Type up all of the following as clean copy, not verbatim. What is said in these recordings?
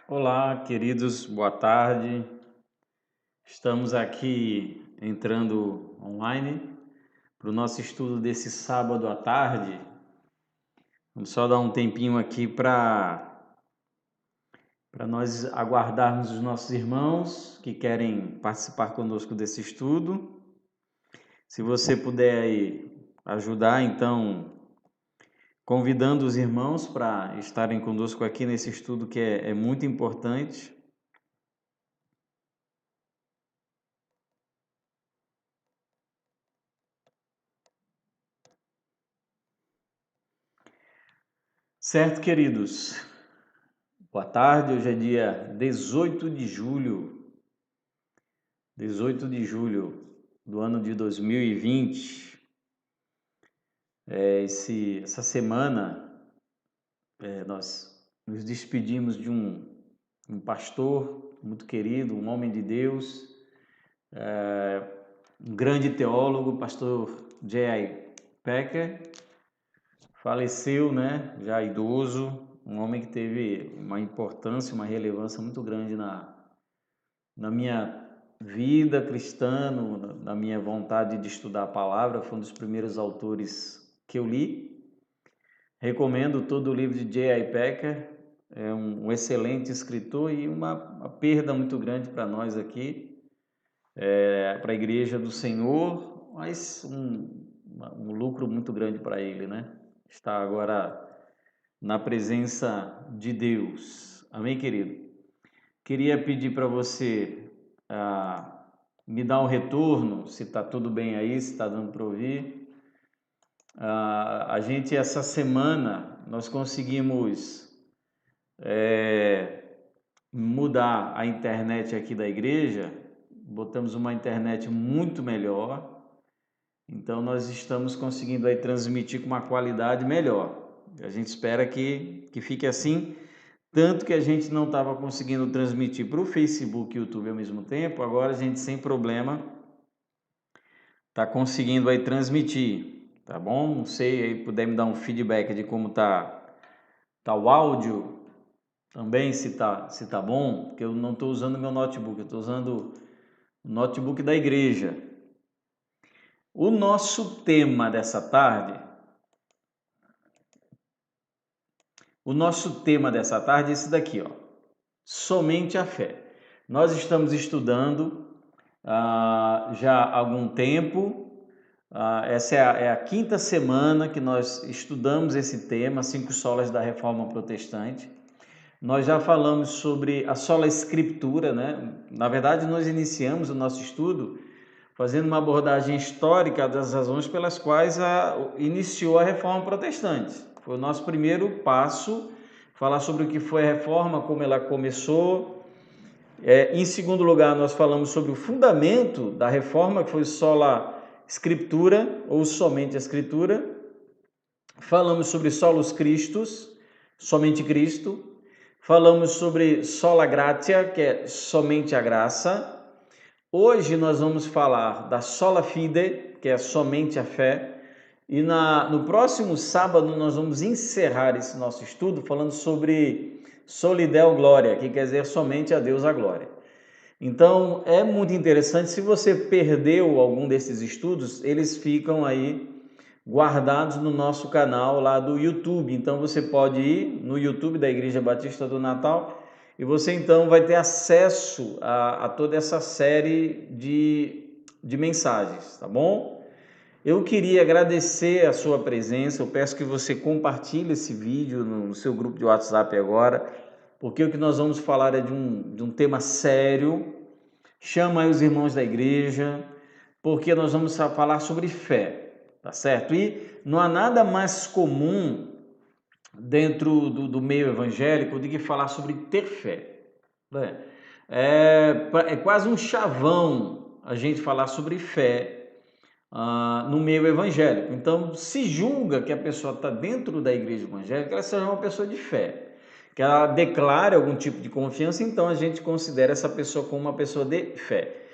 Olá, queridos, boa tarde. Estamos aqui entrando online para o nosso estudo desse sábado à tarde. Vamos só dar um tempinho aqui para nós aguardarmos os nossos irmãos que querem participar conosco desse estudo. Se você puder aí ajudar, então, convidando os irmãos para estarem conosco aqui nesse estudo que é muito importante. Certo, queridos? Boa tarde, hoje é dia 18 de julho, 18 de julho do ano de 2020. Essa semana nós nos despedimos de um pastor muito querido, um homem de Deus, um grande teólogo, pastor J.I. Packer. Faleceu, né? Já idoso, um homem que teve uma importância, uma relevância muito grande na minha vida cristã, na minha vontade de estudar a palavra. Foi um dos primeiros autores que eu li. Recomendo todo o livro de J.I. Packer, é um excelente escritor e uma perda muito grande para nós aqui, para a Igreja do Senhor, mas um lucro muito grande para ele, né? Está agora na presença de Deus. Amém, querido? Queria pedir para você me dar um retorno, se está tudo bem aí, se está dando para ouvir. A gente, essa semana, nós conseguimos mudar a internet aqui da igreja, botamos uma internet muito melhor, então nós estamos conseguindo aí transmitir com uma qualidade melhor. A gente espera que fique assim. Tanto que a gente não estava conseguindo transmitir para o Facebook e YouTube ao mesmo tempo, agora a gente sem problema está conseguindo aí transmitir, tá bom? Não sei, aí puder me dar um feedback de como tá o áudio também, se tá bom, porque eu não estou usando meu notebook, eu estou usando o notebook da igreja. O nosso tema dessa tarde, é esse daqui, ó, somente a fé. Nós estamos estudando já há algum tempo. Essa é a quinta semana que nós estudamos esse tema, 5 solas da Reforma Protestante. Nós já falamos sobre a sola Escritura, né? Na verdade, nós iniciamos o nosso estudo fazendo uma abordagem histórica das razões pelas quais iniciou a Reforma Protestante. Foi o nosso primeiro passo, falar sobre o que foi a Reforma, como ela começou. Em segundo lugar, nós falamos sobre o fundamento da Reforma, que foi sola Escritura, ou somente a Escritura. Falamos sobre solos Christus, somente Cristo. Falamos sobre sola gratia, que é somente a graça. Hoje nós vamos falar da sola fide, que é somente a fé. E no próximo sábado nós vamos encerrar esse nosso estudo falando sobre soli Deo gloria, que quer dizer somente a Deus a glória. Então é muito interessante. Se você perdeu algum desses estudos, eles ficam aí guardados no nosso canal lá do YouTube. Então você pode ir no YouTube da Igreja Batista do Natal e você então vai ter acesso a toda essa série de mensagens, tá bom? Eu queria agradecer a sua presença. Eu peço que você compartilhe esse vídeo no seu grupo de WhatsApp agora, porque o que nós vamos falar é de um tema sério. Chama aí os irmãos da igreja, porque nós vamos falar sobre fé, tá certo? E não há nada mais comum dentro do meio evangélico do que falar sobre ter fé, né? É quase um chavão a gente falar sobre fé no meio evangélico. Então, se julga que a pessoa está dentro da igreja evangélica, ela seja uma pessoa de fé, que ela declare algum tipo de confiança, então a gente considera essa pessoa como uma pessoa de fé.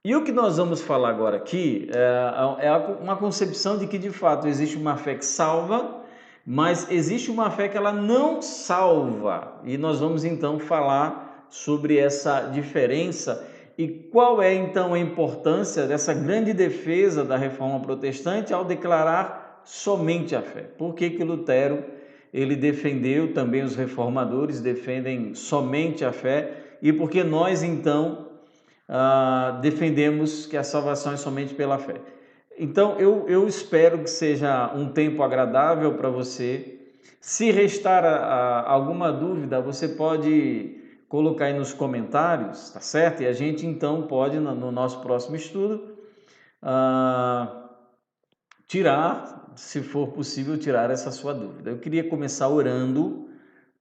E o que nós vamos falar agora aqui é uma concepção de que, de fato, existe uma fé que salva, Mas existe uma fé que ela não salva, e nós vamos então falar sobre essa diferença e qual é então a importância dessa grande defesa da reforma protestante ao declarar somente a fé. Por que que Lutero ele defendeu, também os reformadores defendem somente a fé, e por que nós então defendemos que a salvação é somente pela fé? Então, eu espero que seja um tempo agradável para você. Se restar alguma dúvida, você pode colocar aí nos comentários, tá certo? E a gente então pode, no nosso próximo estudo, tirar, se for possível, tirar essa sua dúvida. Eu queria começar orando,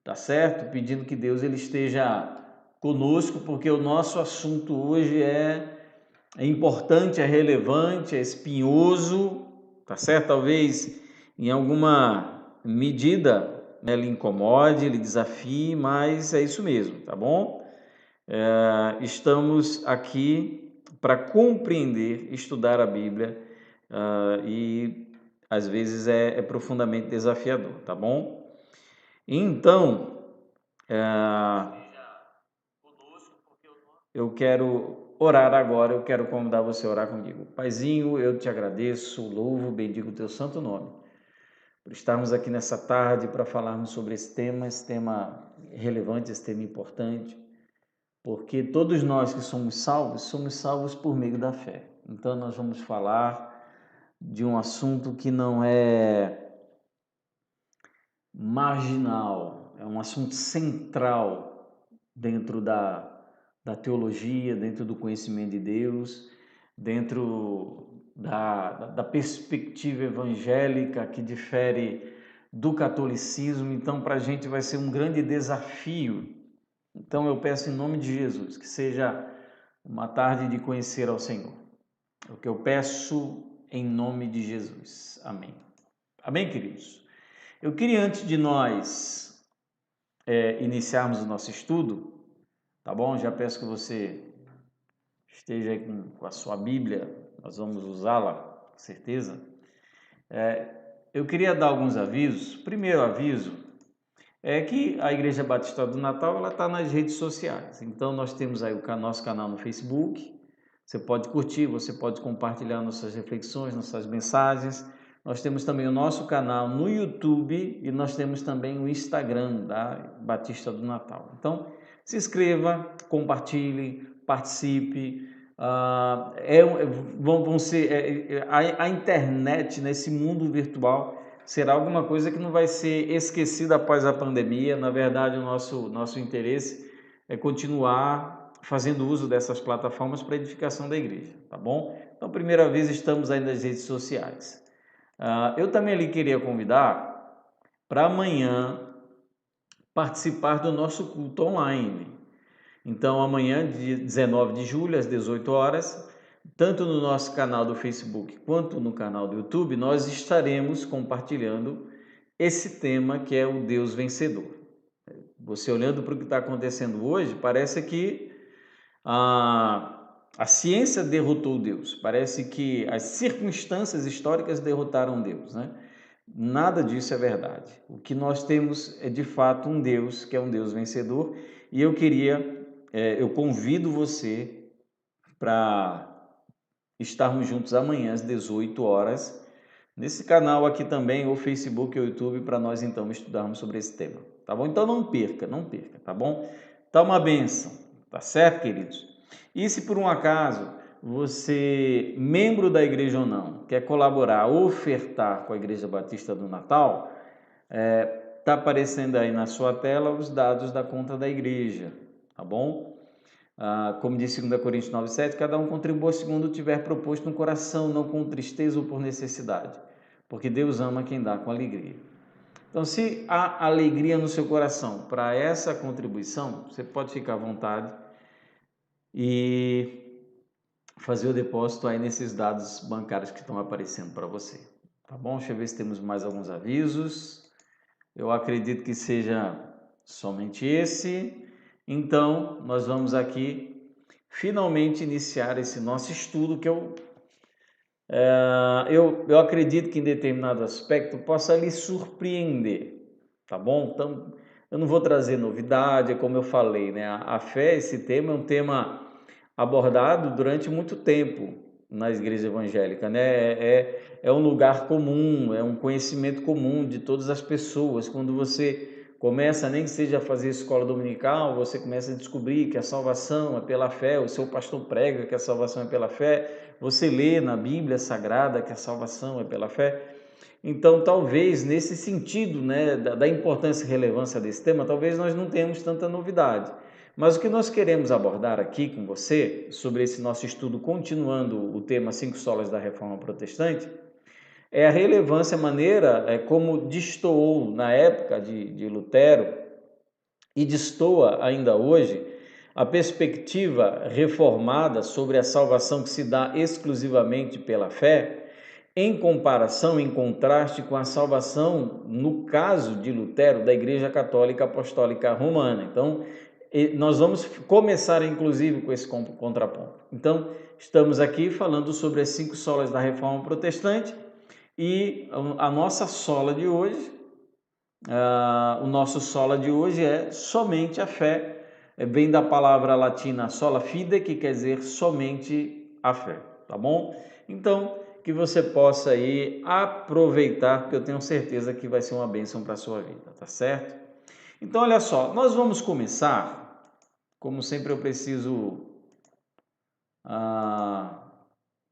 tá certo? Pedindo que Deus ele esteja conosco, porque o nosso assunto hoje é importante, é relevante, é espinhoso, tá certo? Talvez em alguma medida, né, lhe incomode, lhe desafie, mas é isso mesmo, tá bom? Estamos aqui para compreender, estudar a Bíblia, e às vezes é profundamente desafiador, tá bom? Então, eu quero orar agora, eu quero convidar você a orar comigo. Paizinho, eu te agradeço, louvo, bendigo o teu santo nome, por estarmos aqui nessa tarde para falarmos sobre esse tema relevante, esse tema importante, porque todos nós que somos salvos por meio da fé. Então nós vamos falar de um assunto que não é marginal, é um assunto central dentro da teologia, dentro do conhecimento de Deus, dentro da perspectiva evangélica que difere do catolicismo. Então, para a gente vai ser um grande desafio. Então, eu peço em nome de Jesus que seja uma tarde de conhecer ao Senhor. É o que eu peço em nome de Jesus. Amém. Amém, queridos? Eu queria, antes de nós iniciarmos o nosso estudo, tá bom? Já peço que você esteja aí com a sua Bíblia, nós vamos usá-la, com certeza. Eu queria dar alguns avisos. O primeiro aviso é que a Igreja Batista do Natal ela está nas redes sociais. Então nós temos aí o nosso canal no Facebook. Você pode curtir, você pode compartilhar nossas reflexões, nossas mensagens. Nós temos também o nosso canal no YouTube e nós temos também o Instagram da Batista do Natal. Então se inscreva, compartilhe, participe. A internet nesse mundo virtual será alguma coisa que não vai ser esquecida após a pandemia. Na verdade, o nosso interesse é continuar fazendo uso dessas plataformas para a edificação da igreja, tá bom? Então, primeira vez estamos aí nas redes sociais. Eu também lhe queria convidar para amanhã participar do nosso culto online. Então, amanhã, dia 19 de julho, às 18 horas, tanto no nosso canal do Facebook quanto no canal do YouTube, nós estaremos compartilhando esse tema que é o Deus vencedor. Você olhando para o que está acontecendo hoje, parece que a ciência derrotou Deus, parece que as circunstâncias históricas derrotaram Deus, né? Nada disso é verdade. O que nós temos é de fato um Deus que é um Deus vencedor, e eu convido você para estarmos juntos amanhã às 18 horas, nesse canal aqui também, ou Facebook ou YouTube, para nós então estudarmos sobre esse tema, tá bom? Então não perca, tá bom? Tá uma bênção, tá certo, queridos? E se por um acaso você, membro da igreja ou não, quer colaborar, ofertar com a Igreja Batista do Natal, tá aparecendo aí na sua tela os dados da conta da igreja, tá bom? Como diz 2 Coríntios 9,7, cada um contribua segundo tiver proposto no coração, não com tristeza ou por necessidade, porque Deus ama quem dá com alegria. Então, se há alegria no seu coração para essa contribuição, você pode ficar à vontade e fazer o depósito aí nesses dados bancários que estão aparecendo para você. Tá bom? Deixa eu ver se temos mais alguns avisos. Eu acredito que seja somente esse. Então, nós vamos aqui finalmente iniciar esse nosso estudo, que eu eu acredito que em determinado aspecto possa lhe surpreender, tá bom? Então, eu não vou trazer novidade, é como eu falei, né? A fé, esse tema é um tema abordado durante muito tempo na igreja evangélica, né? É um lugar comum, é um conhecimento comum de todas as pessoas. Quando você começa, nem que seja a fazer escola dominical, você começa a descobrir que a salvação é pela fé, o seu pastor prega que a salvação é pela fé, você lê na Bíblia Sagrada que a salvação é pela fé. Então, talvez nesse sentido, né, da importância e relevância desse tema, talvez nós não tenhamos tanta novidade. Mas o que nós queremos abordar aqui com você, sobre esse nosso estudo, continuando o tema 5 solas da Reforma Protestante, é a relevância, a maneira como destoou na época de Lutero e destoa ainda hoje a perspectiva reformada sobre a salvação que se dá exclusivamente pela fé, em comparação, em contraste com a salvação, no caso de Lutero, da Igreja Católica Apostólica Romana. Então, nós vamos começar, inclusive, com esse contraponto. Então, estamos aqui falando sobre as 5 solas da Reforma Protestante e a nossa sola de hoje, o nosso sola de hoje é somente a fé. Vem da palavra latina sola fide, que quer dizer somente a fé, tá bom? Então, que você possa aí aproveitar, porque eu tenho certeza que vai ser uma bênção para a sua vida, tá certo? Então, olha só, nós vamos começar, como sempre eu preciso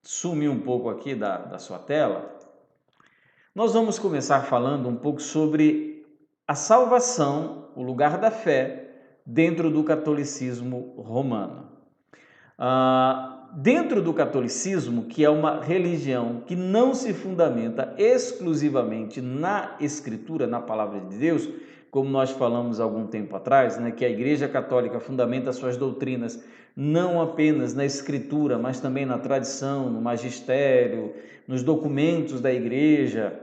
sumir um pouco aqui da sua tela. Nós vamos começar falando um pouco sobre a salvação, o lugar da fé, dentro do catolicismo romano. Dentro do catolicismo, que é uma religião que não se fundamenta exclusivamente na Escritura, na Palavra de Deus, como nós falamos há algum tempo atrás, né, que a Igreja Católica fundamenta suas doutrinas não apenas na Escritura, mas também na tradição, no magistério, nos documentos da Igreja.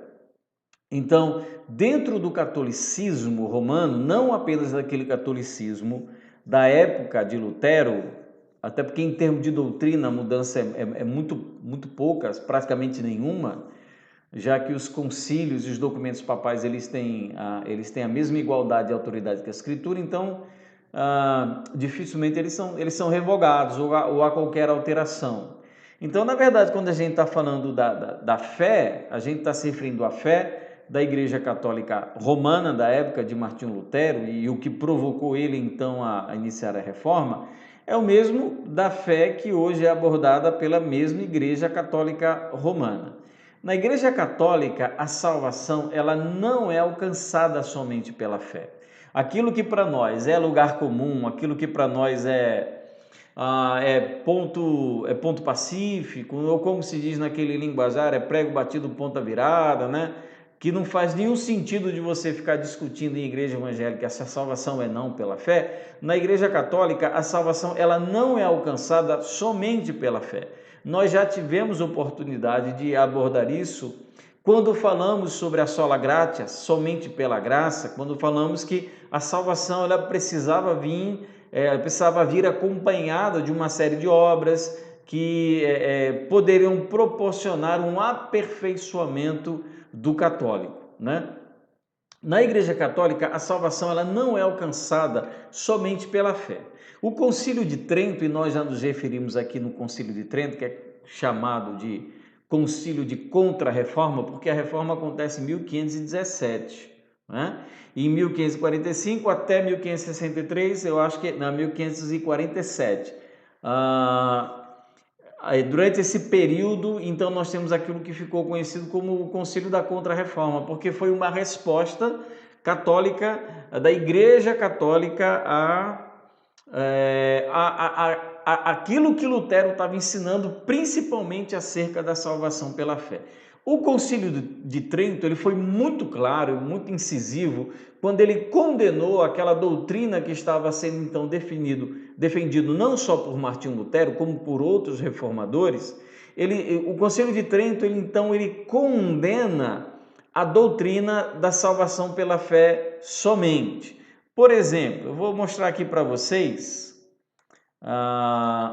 Então, dentro do catolicismo romano, não apenas daquele catolicismo da época de Lutero, até porque em termos de doutrina a mudança é muito pouca, praticamente nenhuma, já que os concílios e os documentos papais eles têm a mesma igualdade e autoridade que a Escritura, então dificilmente eles são revogados ou há qualquer alteração. Então, na verdade, quando a gente está falando da fé, a gente está se referindo à fé da Igreja Católica Romana, da época de Martinho Lutero, e o que provocou ele, então, a iniciar a reforma, é o mesmo da fé que hoje é abordada pela mesma Igreja Católica Romana. Na Igreja Católica, a salvação ela não é alcançada somente pela fé. Aquilo que para nós é lugar comum, aquilo que para nós é ponto pacífico, ou como se diz naquele linguajar, é prego batido, ponta virada, né? Que não faz nenhum sentido de você ficar discutindo em igreja evangélica se a salvação é não pela fé. Na Igreja Católica, a salvação ela não é alcançada somente pela fé. Nós já tivemos oportunidade de abordar isso quando falamos sobre a sola gratia, somente pela graça, quando falamos que a salvação ela precisava vir acompanhada de uma série de obras que poderiam proporcionar um aperfeiçoamento do católico, né? Na Igreja Católica, a salvação ela não é alcançada somente pela fé. O Concílio de Trento, e nós já nos referimos aqui no Concílio de Trento, que é chamado de Concílio de Contra-Reforma, porque a reforma acontece em 1517, né? E em 1545 até 1563, eu acho que na 1547. Durante esse período, então, nós temos aquilo que ficou conhecido como o Concílio da Contra-Reforma, porque foi uma resposta católica, da Igreja Católica aquilo que Lutero estava ensinando, principalmente acerca da salvação pela fé. O Concílio de Trento ele foi muito claro, muito incisivo, quando ele condenou aquela doutrina que estava sendo então defendido não só por Martinho Lutero, como por outros reformadores. O Concílio de Trento ele condena a doutrina da salvação pela fé somente. Por exemplo, eu vou mostrar aqui para vocês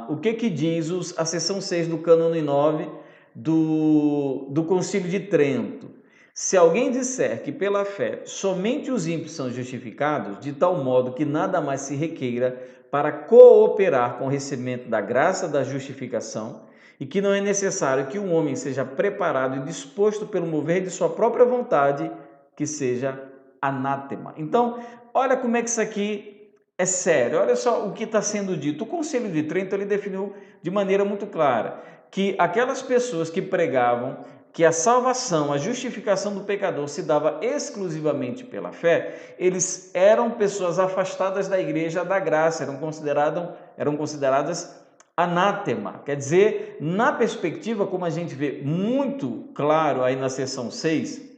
o que diz a seção 6 do Cânone 9 do Concílio de Trento. Se alguém disser que pela fé somente os ímpios são justificados, de tal modo que nada mais se requeira para cooperar com o recebimento da graça da justificação, e que não é necessário que um homem seja preparado e disposto pelo mover de sua própria vontade, que seja anátema. Então, olha como é que isso aqui é sério. Olha só o que está sendo dito. O Concílio de Trento ele definiu de maneira muito clara que aquelas pessoas que pregavam que a salvação, a justificação do pecador se dava exclusivamente pela fé, eles eram pessoas afastadas da igreja da graça, eram consideradas anátema. Quer dizer, na perspectiva, como a gente vê muito claro aí na seção 6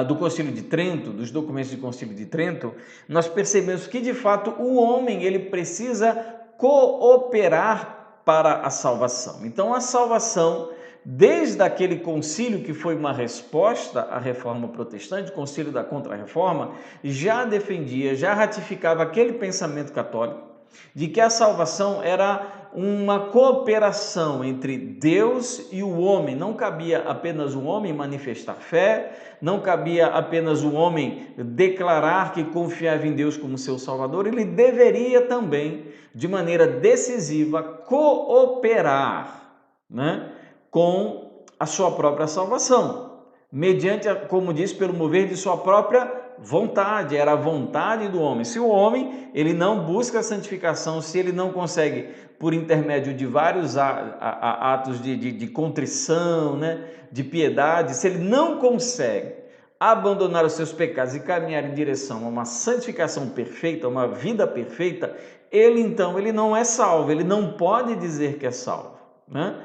do Concílio de Trento, dos documentos do Concílio de Trento, nós percebemos que de fato o homem ele precisa cooperar para a salvação. Então a salvação, desde aquele concílio que foi uma resposta à reforma protestante, o concílio da Contra-Reforma, já defendia, já ratificava aquele pensamento católico de que a salvação era uma cooperação entre Deus e o homem. Não cabia apenas o homem manifestar fé, não cabia apenas o homem declarar que confiava em Deus como seu Salvador, ele deveria também, de maneira decisiva, cooperar, né, com a sua própria salvação, mediante, como diz, pelo mover de sua própria vontade. Era a vontade do homem. Se o homem ele não busca a santificação, se ele não consegue, por intermédio de vários atos de contrição, né, de piedade, se ele não consegue abandonar os seus pecados e caminhar em direção a uma santificação perfeita, uma vida perfeita, ele não é salvo, ele não pode dizer que é salvo, né?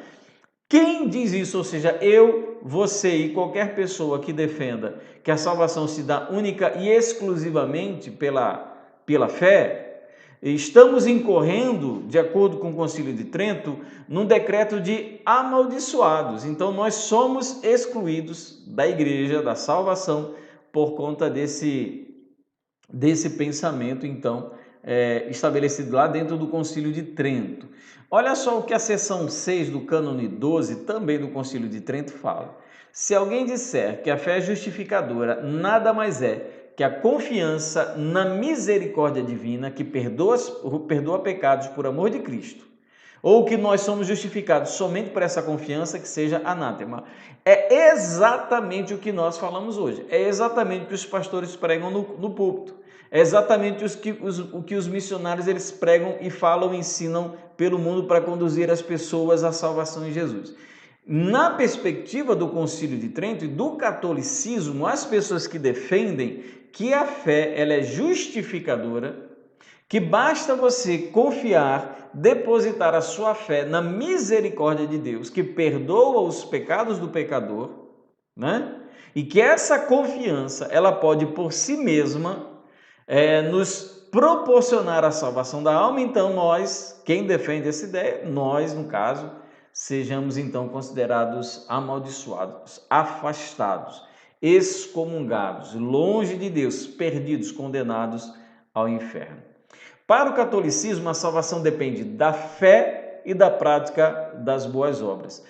Quem diz isso, ou seja, eu, você e qualquer pessoa que defenda que a salvação se dá única e exclusivamente pela fé, estamos incorrendo, de acordo com o Concílio de Trento, num decreto de amaldiçoados. Então nós somos excluídos da igreja, da salvação, por conta desse pensamento, então, estabelecido lá dentro do Concílio de Trento. Olha só o que a seção 6 do cânone 12, também do Concílio de Trento, fala. Se alguém disser que a fé justificadora nada mais é que a confiança na misericórdia divina que perdoa pecados por amor de Cristo, ou que nós somos justificados somente por essa confiança, que seja anátema. É exatamente o que nós falamos hoje, é exatamente o que os pastores pregam no púlpito. É exatamente o que os missionários eles pregam e falam, ensinam pelo mundo para conduzir as pessoas à salvação em Jesus. Na perspectiva do Concílio de Trento e do catolicismo, as pessoas que defendem que a fé ela é justificadora, que basta você confiar, depositar a sua fé na misericórdia de Deus, que perdoa os pecados do pecador, né? E que essa confiança ela pode por si mesma nos proporcionar a salvação da alma. Então nós, quem defende essa ideia, nós no caso, sejamos então considerados amaldiçoados, afastados, excomungados, longe de Deus, perdidos, condenados ao inferno. Para o catolicismo, a salvação depende da fé e da prática das boas obras.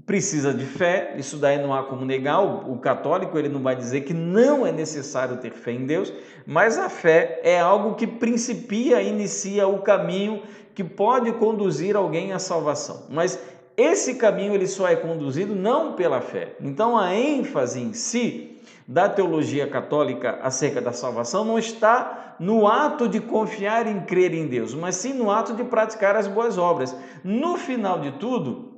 Precisa de fé, isso daí não há como negar. O católico ele não vai dizer que não é necessário ter fé em Deus, mas a fé é algo que principia, inicia o caminho que pode conduzir alguém à salvação. Mas esse caminho ele só é conduzido não pela fé. Então a ênfase em si da teologia católica acerca da salvação não está no ato de confiar em crer em Deus, mas sim no ato de praticar as boas obras. No final de tudo,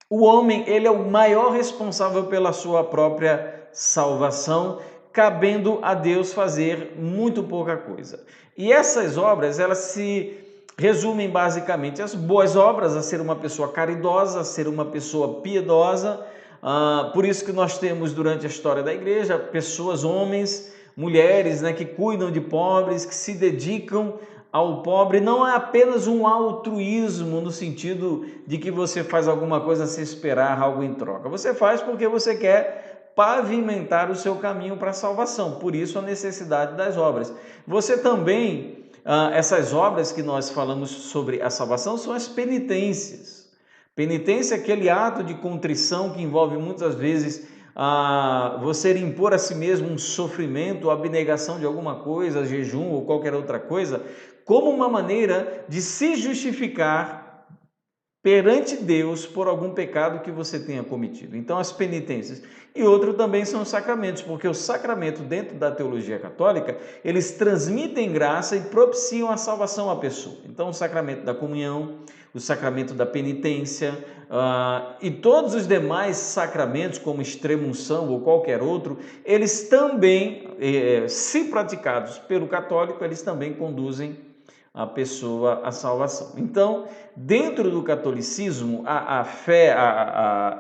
o homem ele é o maior responsável pela sua própria salvação, cabendo a Deus fazer muito pouca coisa. E essas obras, elas se resumem basicamente as boas obras, a ser uma pessoa caridosa, a ser uma pessoa piedosa. Por isso que nós temos durante a história da igreja pessoas, homens, mulheres, né, que cuidam de pobres, que se dedicam ao pobre. Não é apenas um altruísmo no sentido de que você faz alguma coisa sem esperar algo em troca. Você faz porque você quer pavimentar o seu caminho para a salvação. Por isso a necessidade das obras. Você também, essas obras que nós falamos sobre a salvação são as penitências. Penitência é aquele ato de contrição que envolve muitas vezes você impor a si mesmo um sofrimento, a abnegação de alguma coisa, jejum ou qualquer outra coisa, como uma maneira de se justificar perante Deus por algum pecado que você tenha cometido. Então, as penitências. E outro também são os sacramentos, porque o sacramento, dentro da teologia católica, eles transmitem graça e propiciam a salvação à pessoa. Então, o sacramento da comunhão, o sacramento da penitência e todos os demais sacramentos, como extrema-unção ou qualquer outro, eles também, se praticados pelo católico, eles também conduzem a pessoa à salvação. Então, dentro do catolicismo, a fé,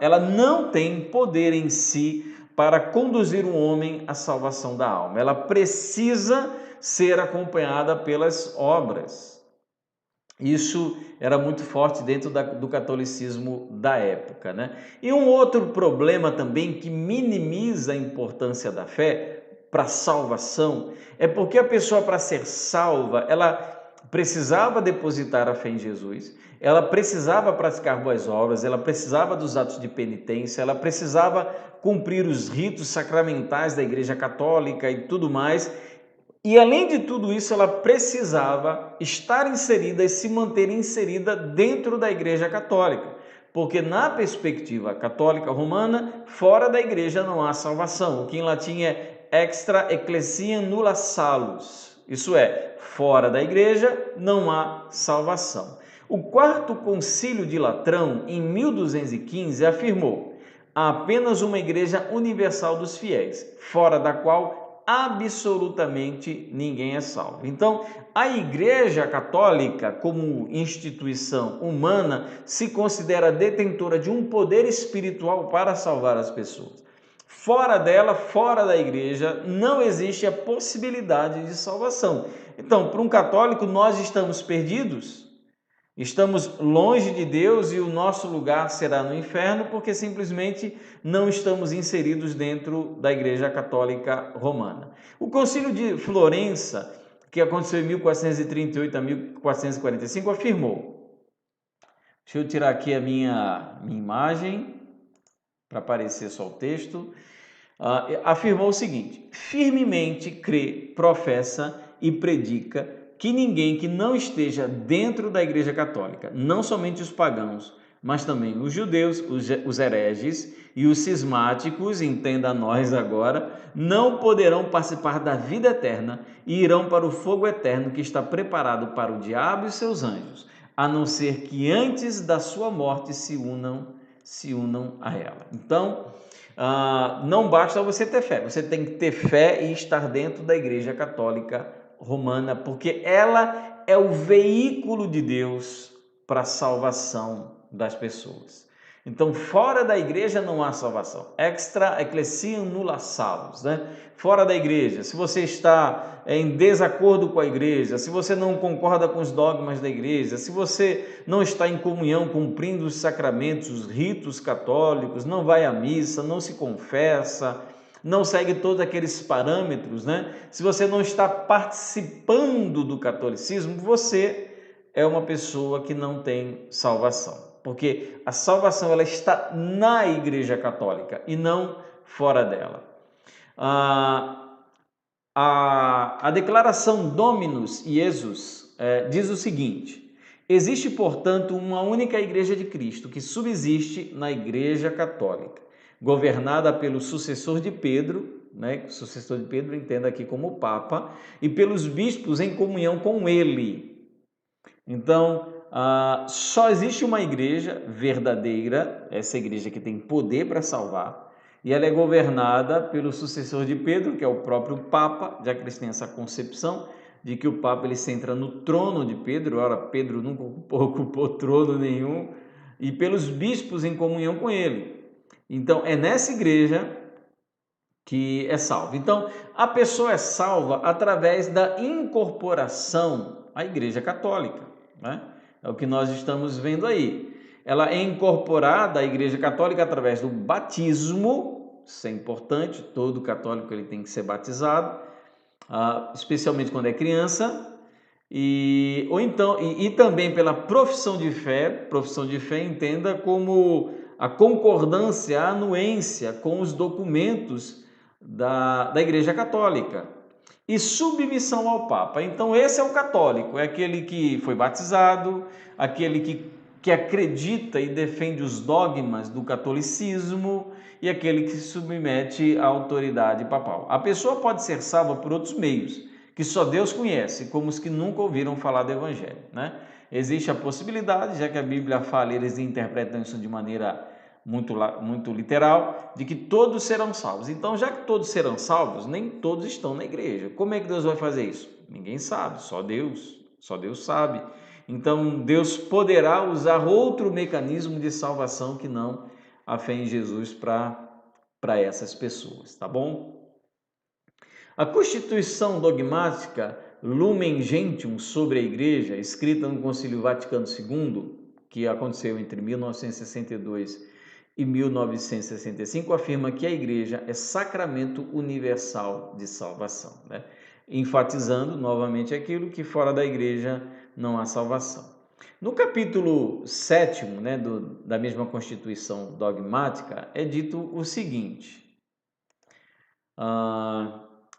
ela não tem poder em si para conduzir um homem à salvação da alma. Ela precisa ser acompanhada pelas obras. Isso era muito forte dentro do catolicismo da época, né? E um outro problema também que minimiza a importância da fé para a salvação é porque a pessoa, para ser salva, ela precisava depositar a fé em Jesus, ela precisava praticar boas obras, ela precisava dos atos de penitência, ela precisava cumprir os ritos sacramentais da Igreja Católica e tudo mais. E além de tudo isso, ela precisava estar inserida e se manter inserida dentro da Igreja Católica, porque na perspectiva católica romana, fora da Igreja não há salvação, o que em latim é extra ecclesiam nulla salus, isso é, fora da Igreja não há salvação. O Quarto Concílio de Latrão, em 1215, afirmou: há apenas uma Igreja universal dos fiéis, fora da qual absolutamente ninguém é salvo. Então, a Igreja Católica, como instituição humana, se considera detentora de um poder espiritual para salvar as pessoas. Fora dela, fora da Igreja, não existe a possibilidade de salvação. Então, para um católico, nós estamos perdidos, estamos longe de Deus e o nosso lugar será no inferno porque simplesmente não estamos inseridos dentro da Igreja Católica Romana. O Concílio de Florença, que aconteceu em 1438 a 1445, afirmou, deixa eu tirar aqui a minha imagem para aparecer só o texto, afirmou o seguinte: firmemente crê, professa e predica que ninguém que não esteja dentro da Igreja Católica, não somente os pagãos, mas também os judeus, os hereges e os cismáticos, entenda nós agora, não poderão participar da vida eterna e irão para o fogo eterno que está preparado para o diabo e seus anjos, a não ser que antes da sua morte se unam a ela. Então, não basta você ter fé, você tem que ter fé e estar dentro da Igreja Católica Romana, porque ela é o veículo de Deus para a salvação das pessoas. Então, fora da igreja não há salvação. Extra ecclesiam nulla salus, né? Fora da igreja, se você está em desacordo com a igreja, se você não concorda com os dogmas da igreja, se você não está em comunhão, cumprindo os sacramentos, os ritos católicos, não vai à missa, não se confessa, não segue todos aqueles parâmetros, né? Se você não está participando do catolicismo, você é uma pessoa que não tem salvação, porque a salvação ela está na Igreja Católica e não fora dela. A declaração Dominus Iesus diz o seguinte: existe, portanto, uma única Igreja de Cristo que subsiste na Igreja Católica, governada pelo sucessor de Pedro, né? O sucessor de Pedro entenda aqui como o Papa, e pelos bispos em comunhão com ele. Então, só existe uma igreja verdadeira, essa igreja que tem poder para salvar, e ela é governada pelo sucessor de Pedro, que é o próprio Papa, já que eles têm essa concepção de que o Papa ele se entra no trono de Pedro. Ora, Pedro nunca ocupou trono nenhum, e pelos bispos em comunhão com ele. Então, é nessa igreja que é salvo. Então, a pessoa é salva através da incorporação à Igreja Católica, né? É o que nós estamos vendo aí. Ela é incorporada à Igreja Católica através do batismo. Isso é importante, todo católico ele tem que ser batizado, especialmente quando é criança. ou então, e também pela profissão de fé entenda como a concordância, a anuência com os documentos da Igreja Católica. E submissão ao Papa. Então esse é o católico, é aquele que foi batizado, aquele que acredita e defende os dogmas do catolicismo e aquele que se submete à autoridade papal. A pessoa pode ser salva por outros meios, que só Deus conhece, como os que nunca ouviram falar do Evangelho, né? Existe a possibilidade, já que a Bíblia fala, eles interpretam isso de maneira muito literal, de que todos serão salvos. Então, já que todos serão salvos, nem todos estão na igreja. Como é que Deus vai fazer isso? Ninguém sabe, só Deus sabe. Então, Deus poderá usar outro mecanismo de salvação que não a fé em Jesus para essas pessoas, tá bom? A Constituição dogmática Lumen Gentium sobre a Igreja, escrita no Concílio Vaticano II, que aconteceu entre 1962 e 1965, afirma que a Igreja é sacramento universal de salvação, né? Enfatizando novamente aquilo que fora da Igreja não há salvação. No capítulo 7, né, da mesma Constituição dogmática, é dito o seguinte: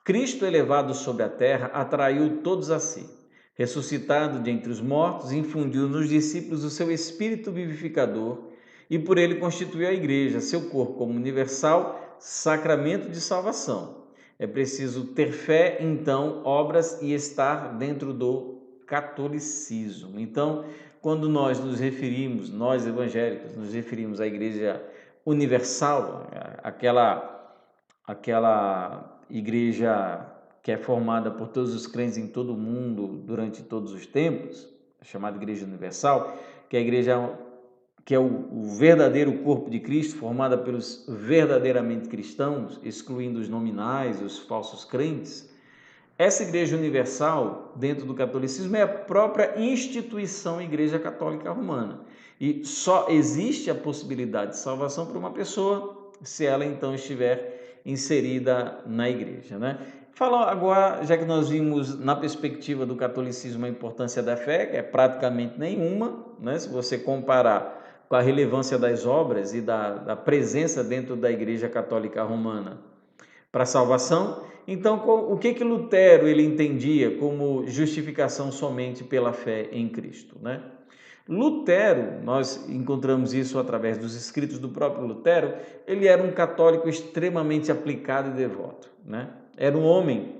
Cristo elevado sobre a terra atraiu todos a si. Ressuscitado de entre os mortos, infundiu nos discípulos o seu espírito vivificador e por ele constituiu a igreja, seu corpo como universal sacramento de salvação. É preciso ter fé, então, obras e estar dentro do catolicismo. Então, quando nós nos referimos, nós evangélicos, nos referimos à igreja universal, aquela igreja que é formada por todos os crentes em todo o mundo durante todos os tempos, chamada Igreja Universal, que é a igreja que é o verdadeiro corpo de Cristo, formada pelos verdadeiramente cristãos, excluindo os nominais, os falsos crentes. Essa Igreja Universal, dentro do catolicismo, é a própria instituição Igreja Católica Romana. E só existe a possibilidade de salvação para uma pessoa se ela então estiver inserida na igreja, né? Fala agora, já que nós vimos na perspectiva do catolicismo a importância da fé, que é praticamente nenhuma, né? Se você comparar com a relevância das obras e da presença dentro da Igreja Católica Romana para a salvação. Então, o que Lutero ele entendia como justificação somente pela fé em Cristo, né? Lutero, nós encontramos isso através dos escritos do próprio Lutero, ele era um católico extremamente aplicado e devoto, né? Era um homem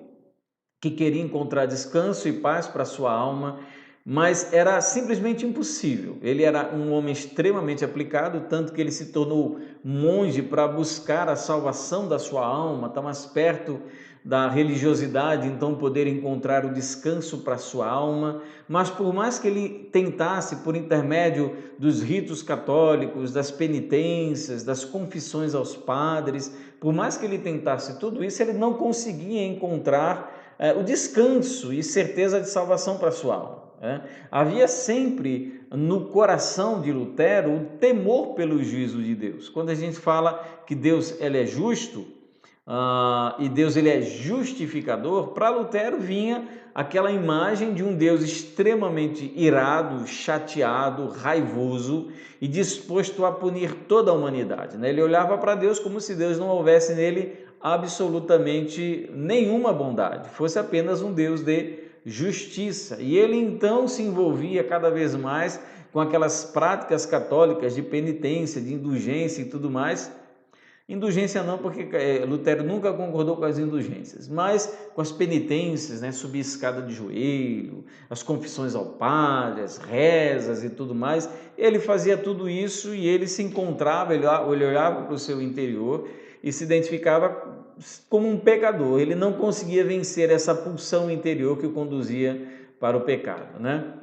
que queria encontrar descanso e paz para sua alma, mas era simplesmente impossível. Ele era um homem extremamente aplicado, tanto que ele se tornou monge para buscar a salvação da sua alma, estar mais perto da religiosidade, então poder encontrar o descanso para a sua alma. Mas por mais que ele tentasse, por intermédio dos ritos católicos, das penitências, das confissões aos padres, por mais que ele tentasse tudo isso, ele não conseguia encontrar o descanso e certeza de salvação para a sua alma. Havia sempre no coração de Lutero o temor pelo juízo de Deus. Quando a gente fala que Deus ele é justo e Deus ele é justificador, para Lutero vinha aquela imagem de um Deus extremamente irado, chateado, raivoso e disposto a punir toda a humanidade, né? Ele olhava para Deus como se Deus não houvesse nele absolutamente nenhuma bondade, fosse apenas um Deus de justiça. E ele então se envolvia cada vez mais com aquelas práticas católicas de penitência, de indulgência e tudo mais. Indulgência não, porque Lutero nunca concordou com as indulgências, mas com as penitências, né? Subir escada de joelho, as confissões ao padre, as rezas e tudo mais. Ele fazia tudo isso e ele se encontrava, ele olhava para o seu interior e se identificava como um pecador. Ele não conseguia vencer essa pulsão interior que o conduzia para o pecado, né?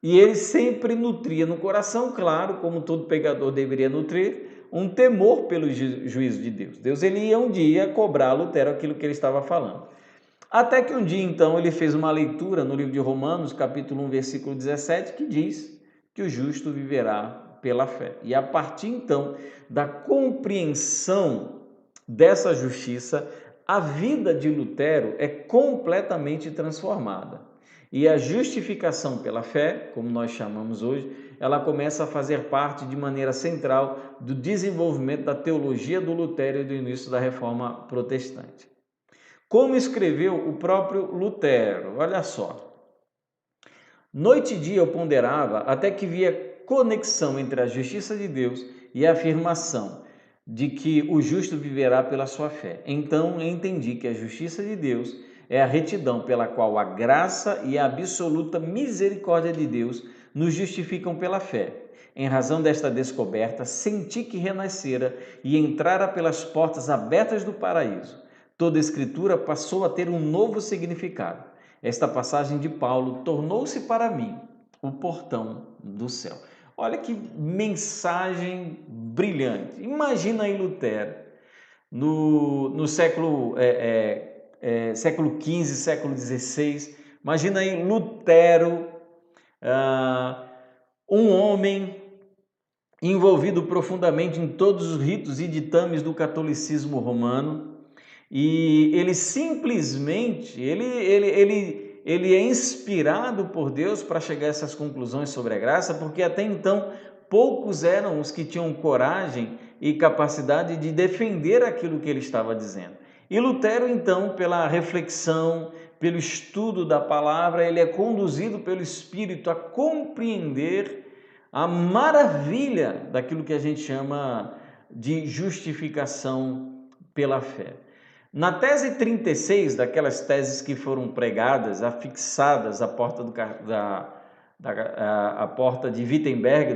E ele sempre nutria no coração, claro, como todo pecador deveria nutrir, um temor pelo juízo de Deus. Deus ele ia um dia cobrar a Lutero aquilo que ele estava falando. Até que um dia, então, ele fez uma leitura no livro de Romanos, capítulo 1, versículo 17, que diz que o justo viverá pela fé. E a partir, então, da compreensão dessa justiça, a vida de Lutero é completamente transformada. E a justificação pela fé, como nós chamamos hoje, ela começa a fazer parte de maneira central do desenvolvimento da teologia do Lutério e do início da Reforma Protestante. Como escreveu o próprio Lutero, olha só. Noite e dia eu ponderava até que via conexão entre a justiça de Deus e a afirmação de que o justo viverá pela sua fé. Então entendi que a justiça de Deus é a retidão pela qual a graça e a absoluta misericórdia de Deus nos justificam pela fé. Em razão desta descoberta, senti que renascera e entrara pelas portas abertas do paraíso. Toda a Escritura passou a ter um novo significado. Esta passagem de Paulo tornou-se para mim o portão do céu. Olha que mensagem brilhante. Imagina aí Lutero, no século XV, século XVI. Imagina aí Lutero, um homem envolvido profundamente em todos os ritos e ditames do catolicismo romano. E ele simplesmente, ele é inspirado por Deus para chegar a essas conclusões sobre a graça, porque até então poucos eram os que tinham coragem e capacidade de defender aquilo que ele estava dizendo. E Lutero, então, pela reflexão, pelo estudo da palavra, ele é conduzido pelo Espírito a compreender a maravilha daquilo que a gente chama de justificação pela fé. Na tese 36, daquelas teses que foram pregadas, afixadas à porta, à porta de Wittenberg,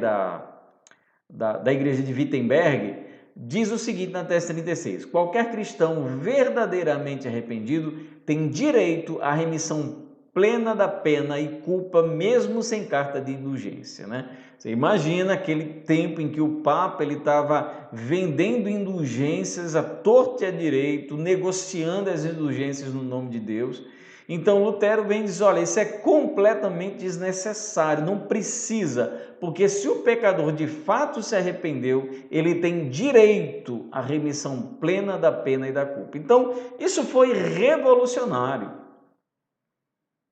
da igreja de Wittenberg, diz o seguinte na tese 36: qualquer cristão verdadeiramente arrependido tem direito à remissão plena da pena e culpa, mesmo sem carta de indulgência, né? Você imagina aquele tempo em que o Papa estava vendendo indulgências à torto e à direito, negociando as indulgências no nome de Deus. Então Lutero vem e diz, olha, isso é completamente desnecessário, não precisa, porque se o pecador de fato se arrependeu, ele tem direito à remissão plena da pena e da culpa. Então isso foi revolucionário.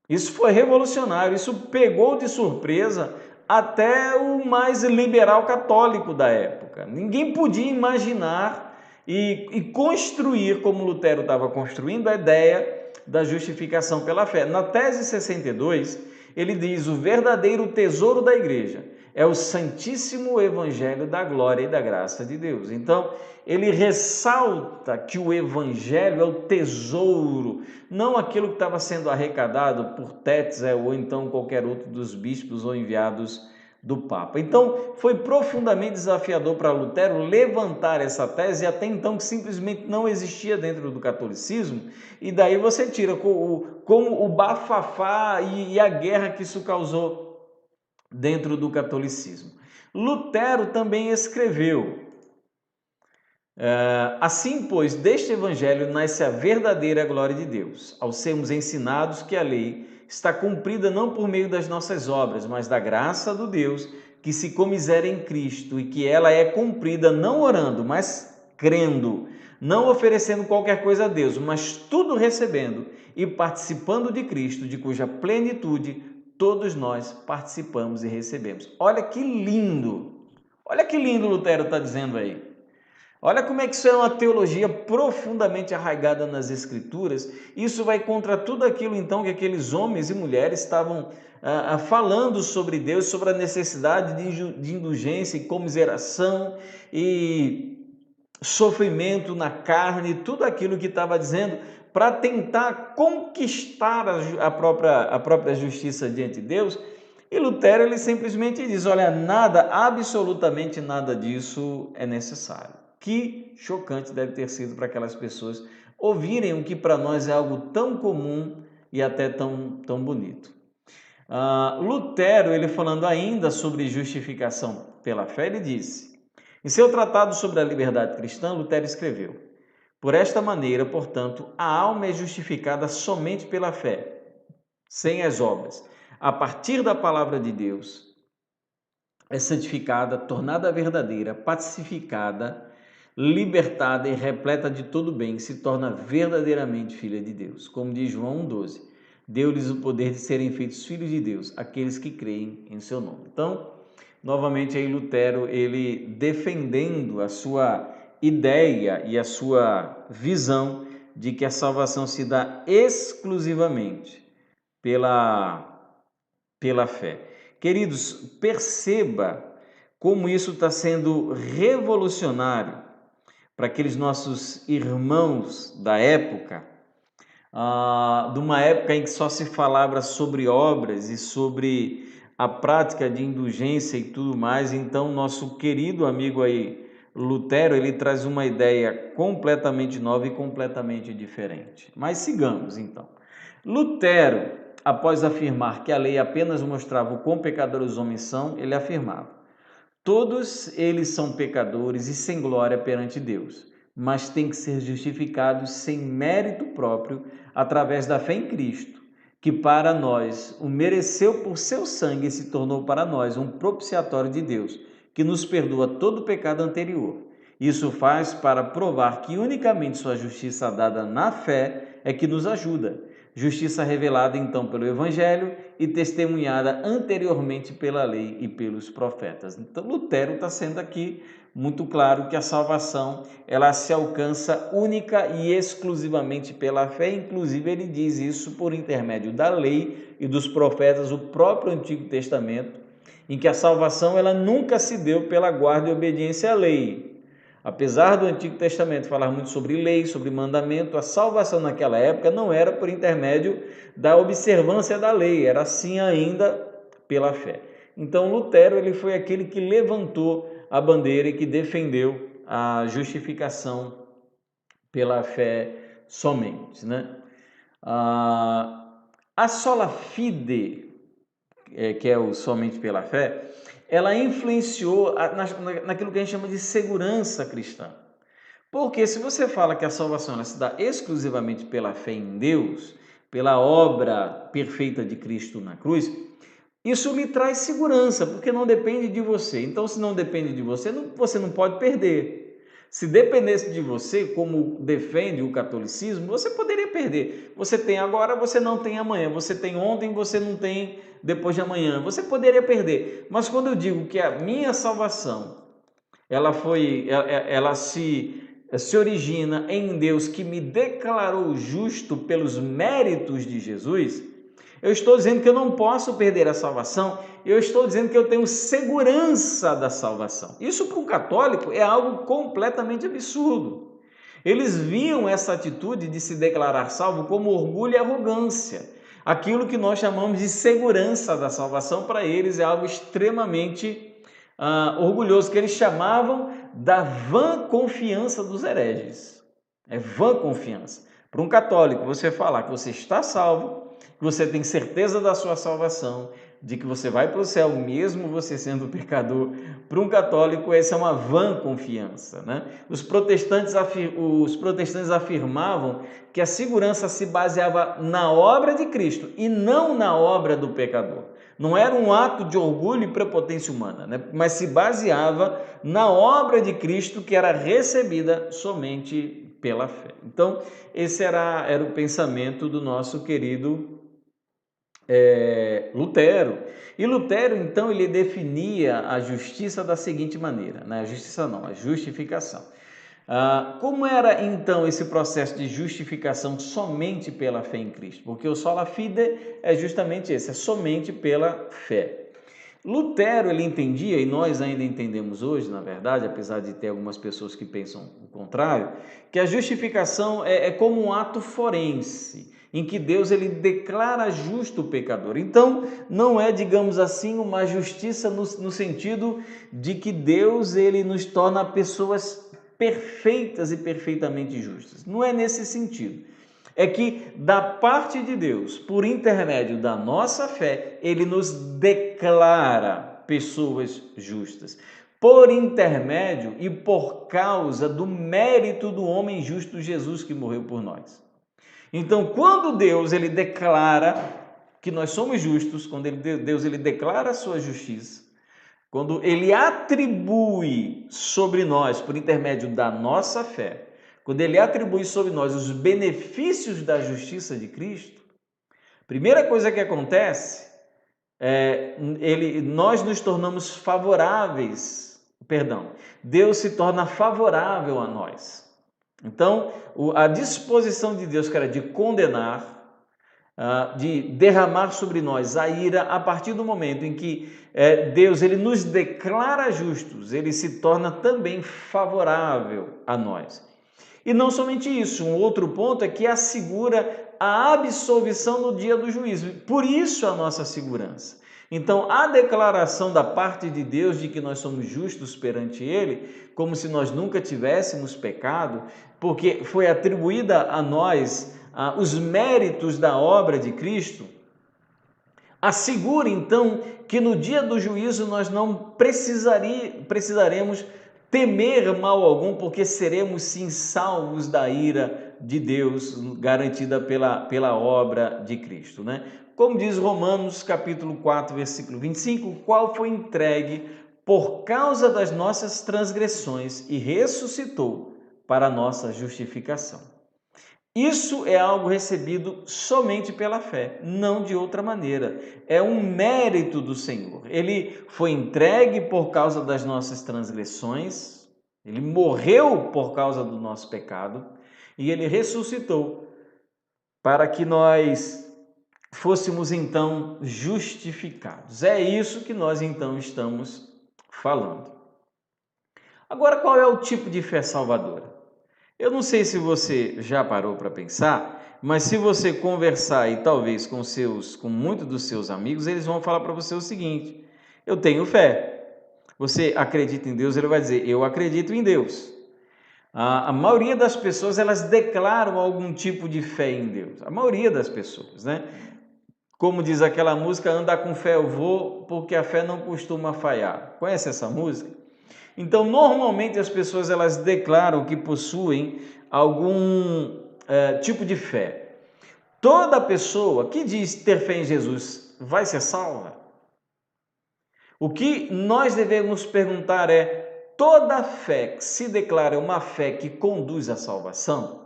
Isso pegou de surpresa até o mais liberal católico da época. Ninguém podia imaginar e construir, como Lutero estava construindo, a ideia da justificação pela fé. Na tese 62, ele diz: o verdadeiro tesouro da igreja é o santíssimo evangelho da glória e da graça de Deus. Então, ele ressalta que o evangelho é o tesouro, não aquilo que estava sendo arrecadado por Tetzel ou então qualquer outro dos bispos ou enviados do Papa. Então, foi profundamente desafiador para Lutero levantar essa tese, até então que simplesmente não existia dentro do catolicismo, e daí você tira como o bafafá e a guerra que isso causou dentro do catolicismo. Lutero também escreveu: assim, pois, deste evangelho nasce a verdadeira glória de Deus, ao sermos ensinados que a lei está cumprida não por meio das nossas obras, mas da graça do Deus que se comisera em Cristo, e que ela é cumprida não orando, mas crendo, não oferecendo qualquer coisa a Deus, mas tudo recebendo e participando de Cristo, de cuja plenitude todos nós participamos e recebemos. Olha que lindo! Olha que lindo Lutero está dizendo aí. Olha como é que isso é uma teologia profundamente arraigada nas Escrituras. Isso vai contra tudo aquilo, então, que aqueles homens e mulheres estavam falando sobre Deus, sobre a necessidade de indulgência e comiseração e sofrimento na carne, tudo aquilo que estava dizendo para tentar conquistar a própria justiça diante de Deus. E Lutero, ele simplesmente diz, olha, nada, absolutamente nada disso é necessário. Que chocante deve ter sido para aquelas pessoas ouvirem o que para nós é algo tão comum e até tão bonito. Lutero, ele falando ainda sobre justificação pela fé, ele disse, em seu tratado sobre a liberdade cristã, Lutero escreveu: por esta maneira, portanto, a alma é justificada somente pela fé, sem as obras. A partir da palavra de Deus, é santificada, tornada verdadeira, pacificada, libertada e repleta de todo bem, se torna verdadeiramente filha de Deus. Como diz João 1,12. deu-lhes o poder de serem feitos filhos de Deus, aqueles que creem em seu nome. Então, novamente aí Lutero, ele defendendo a sua ideia e a sua visão de que a salvação se dá exclusivamente pela fé. Queridos, perceba como isso está sendo revolucionário para aqueles nossos irmãos da época, de uma época em que só se falava sobre obras e sobre a prática de indulgência e tudo mais. Então, nosso querido amigo aí, Lutero, ele traz uma ideia completamente nova e completamente diferente. Mas sigamos, então. Lutero, após afirmar que a lei apenas mostrava o quão pecadores os homens são, ele afirmava: todos eles são pecadores e sem glória perante Deus, mas têm que ser justificados sem mérito próprio, através da fé em Cristo, que para nós o mereceu por seu sangue e se tornou para nós um propiciatório de Deus, que nos perdoa todo o pecado anterior. Isso faz para provar que unicamente sua justiça dada na fé é que nos ajuda. Justiça revelada então pelo Evangelho e testemunhada anteriormente pela lei e pelos profetas. Então Lutero está sendo aqui muito claro que a salvação ela se alcança única e exclusivamente pela fé. Inclusive ele diz isso por intermédio da lei e dos profetas, o próprio Antigo Testamento, em que a salvação ela nunca se deu pela guarda e obediência à lei. Apesar do Antigo Testamento falar muito sobre lei, sobre mandamento, a salvação naquela época não era por intermédio da observância da lei, era assim ainda pela fé. Então Lutero ele foi aquele que levantou a bandeira e que defendeu a justificação pela fé somente, né? A sola fide, que é o somente pela fé, ela influenciou naquilo que a gente chama de segurança cristã. Porque se você fala que a salvação ela se dá exclusivamente pela fé em Deus, pela obra perfeita de Cristo na cruz, isso lhe traz segurança, porque não depende de você. Então, se não depende de você, você não pode perder. Se dependesse de você, como defende o catolicismo, você poderia perder. Você tem agora, você não tem amanhã. Você tem ontem, você não tem depois de amanhã. Você poderia perder. Mas quando eu digo que a minha salvação, ela se origina em Deus que me declarou justo pelos méritos de Jesus, eu estou dizendo que eu não posso perder a salvação, eu estou dizendo que eu tenho segurança da salvação. Isso para um católico é algo completamente absurdo. Eles viam essa atitude de se declarar salvo como orgulho e arrogância. Aquilo que nós chamamos de segurança da salvação, para eles é algo extremamente orgulhoso, que eles chamavam da vã confiança dos hereges. É vã confiança. Para um católico, você falar que você está salvo, que você tem certeza da sua salvação, de que você vai para o céu mesmo você sendo pecador, para um católico essa é uma vã confiança, né? Os protestantes afirmavam que a segurança se baseava na obra de Cristo e não na obra do pecador. Não era um ato de orgulho e prepotência humana, né? Mas se baseava na obra de Cristo, que era recebida somente pela fé. Então, esse era o pensamento do nosso querido Lutero. E Lutero, então, ele definia a justiça da seguinte maneira, né? A justiça não, a justificação. Como era, então, esse processo de justificação somente pela fé em Cristo? Porque o sola fide é justamente esse, é somente pela fé. Lutero, ele entendia, e nós ainda entendemos hoje, na verdade, apesar de ter algumas pessoas que pensam o contrário, que a justificação é como um ato forense, em que Deus ele declara justo o pecador. Então, não é, digamos assim, uma justiça no sentido de que Deus ele nos torna pessoas perfeitas e perfeitamente justas. Não é nesse sentido. É que da parte de Deus, por intermédio da nossa fé, ele nos declara pessoas justas. Por intermédio e por causa do mérito do homem justo Jesus que morreu por nós. Então, quando Deus ele declara que nós somos justos, quando Deus ele declara a sua justiça, quando ele atribui sobre nós, por intermédio da nossa fé, quando ele atribui sobre nós os benefícios da justiça de Cristo, Primeira coisa que acontece nós nos tornamos favoráveis, perdão, Deus se torna favorável a nós. Então, a disposição de Deus, que era de condenar, de derramar sobre nós a ira, a partir do momento em que Deus ele nos declara justos, ele se torna também favorável a nós. E não somente isso, um outro ponto é que assegura a absolvição no dia do juízo. Por isso a nossa segurança. Então, a declaração da parte de Deus de que nós somos justos perante Ele, como se nós nunca tivéssemos pecado, porque foi atribuída a nós os méritos da obra de Cristo, assegura então que no dia do juízo nós não precisaremos temer mal algum, porque seremos sim salvos da ira de Deus, garantida pela obra de Cristo, né? Como diz Romanos capítulo 4, versículo 25, qual foi entregue por causa das nossas transgressões e ressuscitou para a nossa justificação. Isso é algo recebido somente pela fé, não de outra maneira. É um mérito do Senhor. Ele foi entregue por causa das nossas transgressões, ele morreu por causa do nosso pecado e ele ressuscitou para que nós fôssemos então justificados. É isso que nós então estamos falando. Agora, qual é o tipo de fé salvadora? Eu não sei se você já parou para pensar, mas se você conversar e talvez com muitos dos seus amigos, eles vão falar para você o seguinte: eu tenho fé. Você acredita em Deus? Ele vai dizer: eu acredito em Deus. A maioria das pessoas, elas declaram algum tipo de fé em Deus. A maioria das pessoas, né? Como diz aquela música, andar com fé eu vou, porque a fé não costuma falhar. Conhece essa música? Então, normalmente as pessoas elas declaram que possuem algum tipo de fé. Toda pessoa que diz ter fé em Jesus vai ser salva? O que nós devemos perguntar é: toda fé que se declara uma fé que conduz à salvação?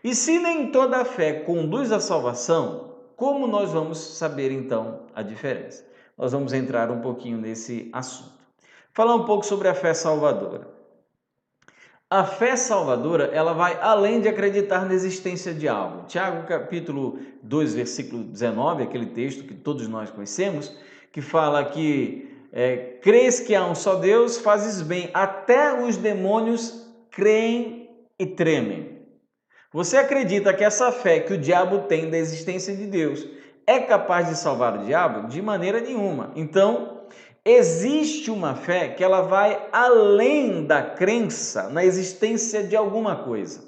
E se nem toda fé conduz à salvação, como nós vamos saber então a diferença? Nós vamos entrar um pouquinho nesse assunto. Falar um pouco sobre a fé salvadora. A fé salvadora, ela vai além de acreditar na existência de algo. Tiago, capítulo 2, versículo 19, aquele texto que todos nós conhecemos, que fala que crês que há um só Deus, fazes bem, até os demônios creem e tremem. Você acredita que essa fé que o diabo tem da existência de Deus é capaz de salvar o diabo? De maneira nenhuma. Então, existe uma fé que ela vai além da crença na existência de alguma coisa.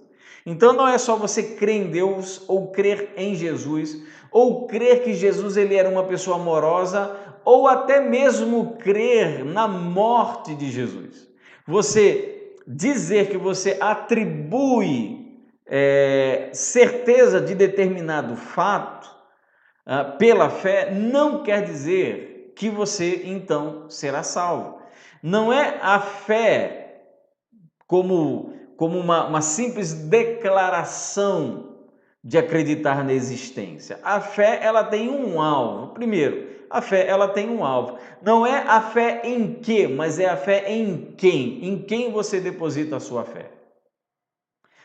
Então não é só você crer em Deus ou crer em Jesus ou crer que Jesus ele era uma pessoa amorosa ou até mesmo crer na morte de Jesus. Você dizer que você atribui certeza de determinado fato pela fé não quer dizer que você então será salvo. Não é a fé como uma simples declaração de acreditar na existência. A fé ela tem um alvo. Primeiro, a fé ela tem um alvo. Não é a fé em que, mas é a fé em quem. Em quem você deposita a sua fé.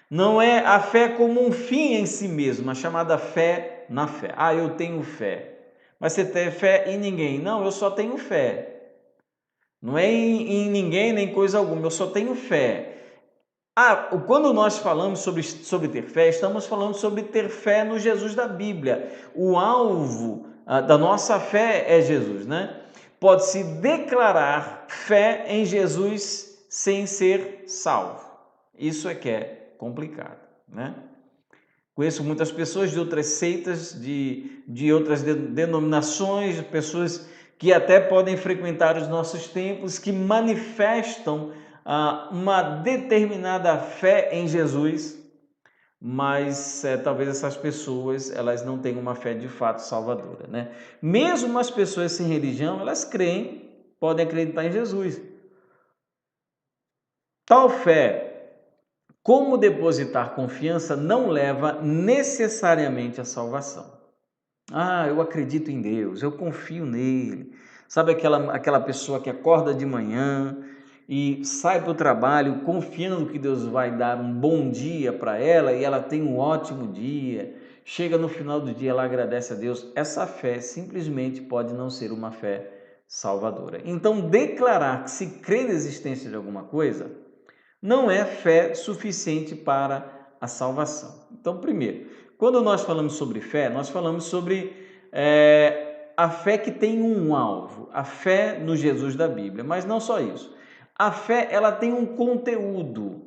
Não é a fé como um fim em si mesmo, a chamada fé na fé. Ah, eu tenho fé. Mas você tem fé em ninguém? Não, eu só tenho fé. Não é em ninguém nem coisa alguma, eu só tenho fé. Quando nós falamos sobre ter fé, estamos falando sobre ter fé no Jesus da Bíblia. O alvo da nossa fé é Jesus, né? Pode-se declarar fé em Jesus sem ser salvo. Isso é que é complicado, né? Conheço muitas pessoas de outras seitas, de outras denominações, pessoas que até podem frequentar os nossos templos, que manifestam uma determinada fé em Jesus, mas talvez essas pessoas elas não tenham uma fé de fato salvadora, né? Mesmo as pessoas sem religião, elas creem, podem acreditar em Jesus. Tal fé, como depositar confiança, não leva necessariamente à salvação. Ah, eu acredito em Deus, eu confio nele. Sabe aquela pessoa que acorda de manhã e sai para o trabalho confiando que Deus vai dar um bom dia para ela e ela tem um ótimo dia. Chega no final do dia, ela agradece a Deus. Essa fé simplesmente pode não ser uma fé salvadora. Então, declarar que se crê na existência de alguma coisa não é fé suficiente para a salvação. Então, primeiro, quando nós falamos sobre fé, nós falamos sobre a fé que tem um alvo, a fé no Jesus da Bíblia, mas não só isso. A fé, ela tem um conteúdo.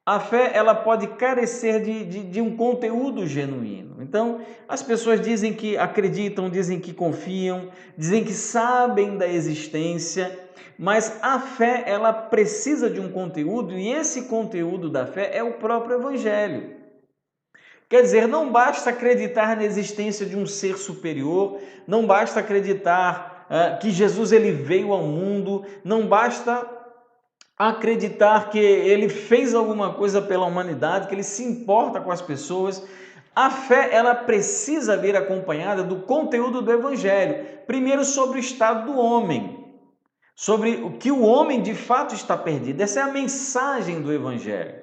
A fé, ela pode carecer de um conteúdo genuíno. Então, as pessoas dizem que acreditam, dizem que confiam, dizem que sabem da existência, mas a fé, ela precisa de um conteúdo e esse conteúdo da fé é o próprio Evangelho. Quer dizer, não basta acreditar na existência de um ser superior, não basta acreditar que Jesus ele veio ao mundo, não basta acreditar que ele fez alguma coisa pela humanidade, que ele se importa com as pessoas. A fé, ela precisa vir acompanhada do conteúdo do Evangelho. Primeiro, sobre o estado do homem, sobre o que o homem de fato está perdido. Essa é a mensagem do Evangelho.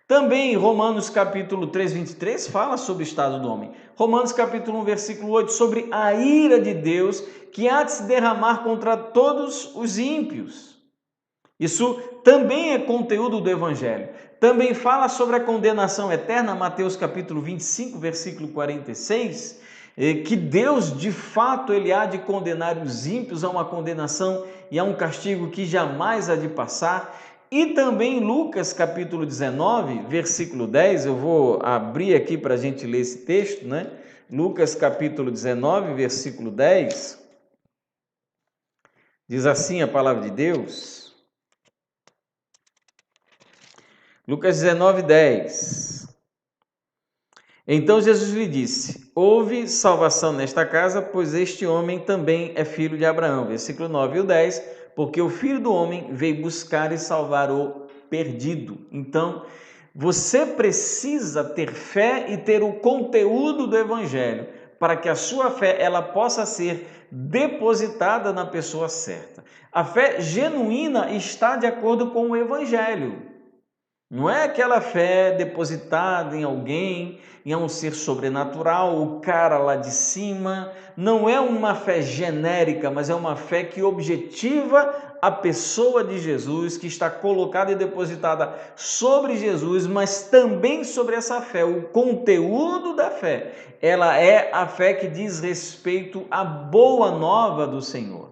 Também Romanos capítulo 3, 23 fala sobre o estado do homem. Romanos capítulo 1, versículo 8, sobre a ira de Deus que há de se derramar contra todos os ímpios. Isso também é conteúdo do Evangelho. Também fala sobre a condenação eterna, Mateus capítulo 25, versículo 46, que Deus de fato ele há de condenar os ímpios a uma condenação e a um castigo que jamais há de passar. E também Lucas capítulo 19, versículo 10, eu vou abrir aqui para a gente ler esse texto, né? Lucas capítulo 19, versículo 10, diz assim a palavra de Deus. Lucas 19, 10. Então Jesus lhe disse: houve salvação nesta casa, pois este homem também é filho de Abraão. Versículo 9 e o 10. Porque o Filho do Homem veio buscar e salvar o perdido. Então, você precisa ter fé e ter o conteúdo do Evangelho para que a sua fé ela possa ser depositada na pessoa certa. A fé genuína está de acordo com o Evangelho. Não é aquela fé depositada em alguém, em um ser sobrenatural, o cara lá de cima. Não é uma fé genérica, mas é uma fé que objetiva a pessoa de Jesus, que está colocada e depositada sobre Jesus, mas também sobre essa fé. O conteúdo da fé, ela é a fé que diz respeito à boa nova do Senhor.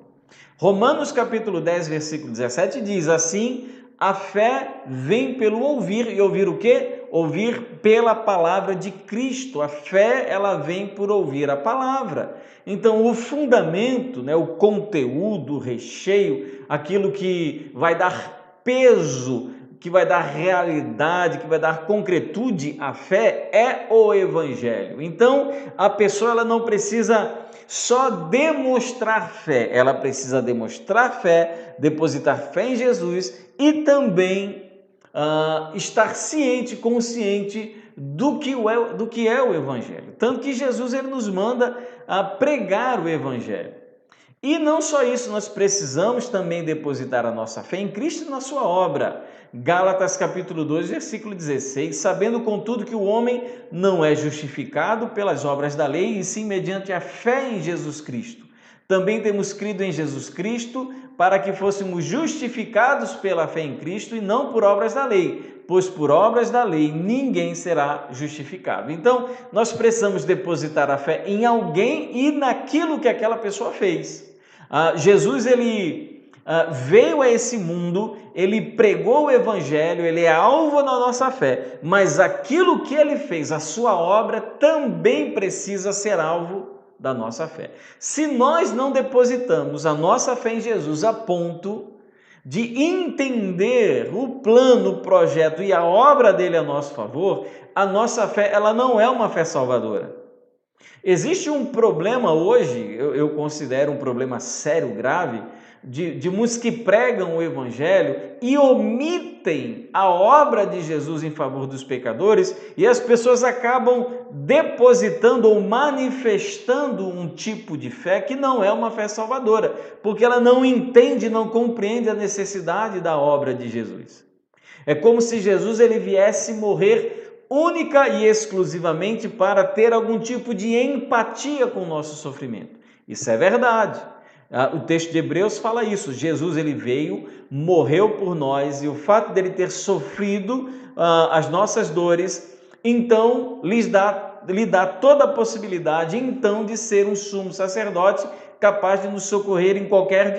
Romanos capítulo 10, versículo 17 diz assim: a fé vem pelo ouvir, e ouvir o quê? Ouvir pela palavra de Cristo. A fé, ela vem por ouvir a palavra. Então, o fundamento, né, o conteúdo, o recheio, aquilo que vai dar peso, que vai dar realidade, que vai dar concretude à fé, é o Evangelho. Então, a pessoa ela não precisa só demonstrar fé, ela precisa demonstrar fé, depositar fé em Jesus e também estar ciente, consciente do que é o Evangelho. Tanto que Jesus ele nos manda pregar o Evangelho. E não só isso, nós precisamos também depositar a nossa fé em Cristo e na sua obra. Gálatas capítulo 2, versículo 16, sabendo contudo que o homem não é justificado pelas obras da lei, e sim mediante a fé em Jesus Cristo. Também temos crido em Jesus Cristo para que fôssemos justificados pela fé em Cristo e não por obras da lei, pois por obras da lei ninguém será justificado. Então, nós precisamos depositar a fé em alguém e naquilo que aquela pessoa fez. Jesus, ele veio a esse mundo, ele pregou o Evangelho, ele é alvo na nossa fé, mas aquilo que ele fez, a sua obra, também precisa ser alvo da nossa fé. Se nós não depositamos a nossa fé em Jesus a ponto de entender o plano, o projeto e a obra dele a nosso favor, a nossa fé ela não é uma fé salvadora. Existe um problema hoje, eu considero um problema sério, grave, de muitos que pregam o Evangelho e omitem a obra de Jesus em favor dos pecadores, e as pessoas acabam depositando ou manifestando um tipo de fé que não é uma fé salvadora, porque ela não entende, não compreende a necessidade da obra de Jesus. É como se Jesus ele viesse morrer única e exclusivamente para ter algum tipo de empatia com o nosso sofrimento. Isso é verdade. O texto de Hebreus fala isso. Jesus ele veio, morreu por nós, e o fato dele ter sofrido as nossas dores, então lhe dá toda a possibilidade então de ser um sumo sacerdote capaz de nos socorrer em qualquer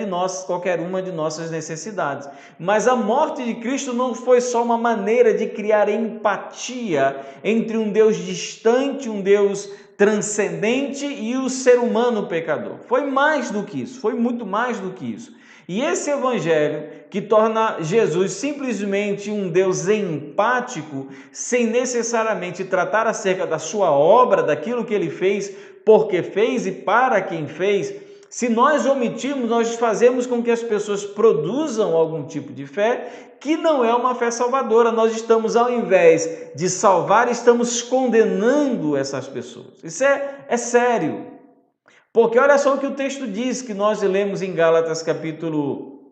uma de nossas necessidades. Mas a morte de Cristo não foi só uma maneira de criar empatia entre um Deus distante, um Deus transcendente e o ser humano pecador. Foi mais do que isso, foi muito mais do que isso. E esse evangelho que torna Jesus simplesmente um Deus empático, sem necessariamente tratar acerca da sua obra, daquilo que ele fez, porque fez e para quem fez, se nós omitirmos, nós fazemos com que as pessoas produzam algum tipo de fé que não é uma fé salvadora. Nós estamos, ao invés de salvar, estamos condenando essas pessoas. Isso é sério. Porque olha só o que o texto diz, que nós lemos em Gálatas capítulo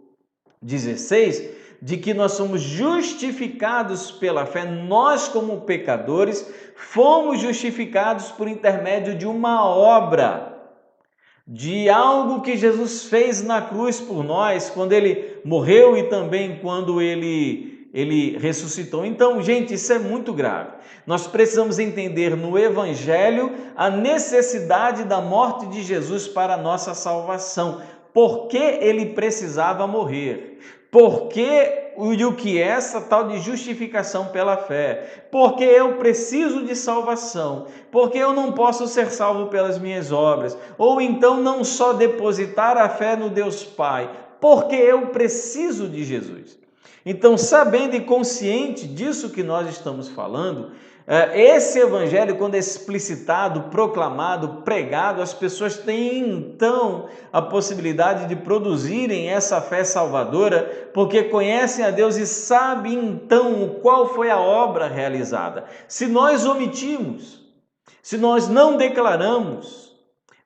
16, de que nós somos justificados pela fé. Nós, como pecadores, fomos justificados por intermédio de uma obra, de algo que Jesus fez na cruz por nós, quando ele morreu e também quando ele ressuscitou. Então, gente, isso é muito grave. Nós precisamos entender no Evangelho a necessidade da morte de Jesus para a nossa salvação. Por que ele precisava morrer? Por que e o que é essa tal de justificação pela fé? Porque eu preciso de salvação, porque eu não posso ser salvo pelas minhas obras, ou então não só depositar a fé no Deus Pai, porque eu preciso de Jesus. Então, sabendo e consciente disso que nós estamos falando, esse evangelho, quando é explicitado, proclamado, pregado, as pessoas têm então a possibilidade de produzirem essa fé salvadora, porque conhecem a Deus e sabem então qual foi a obra realizada. Se nós omitimos, se nós não declaramos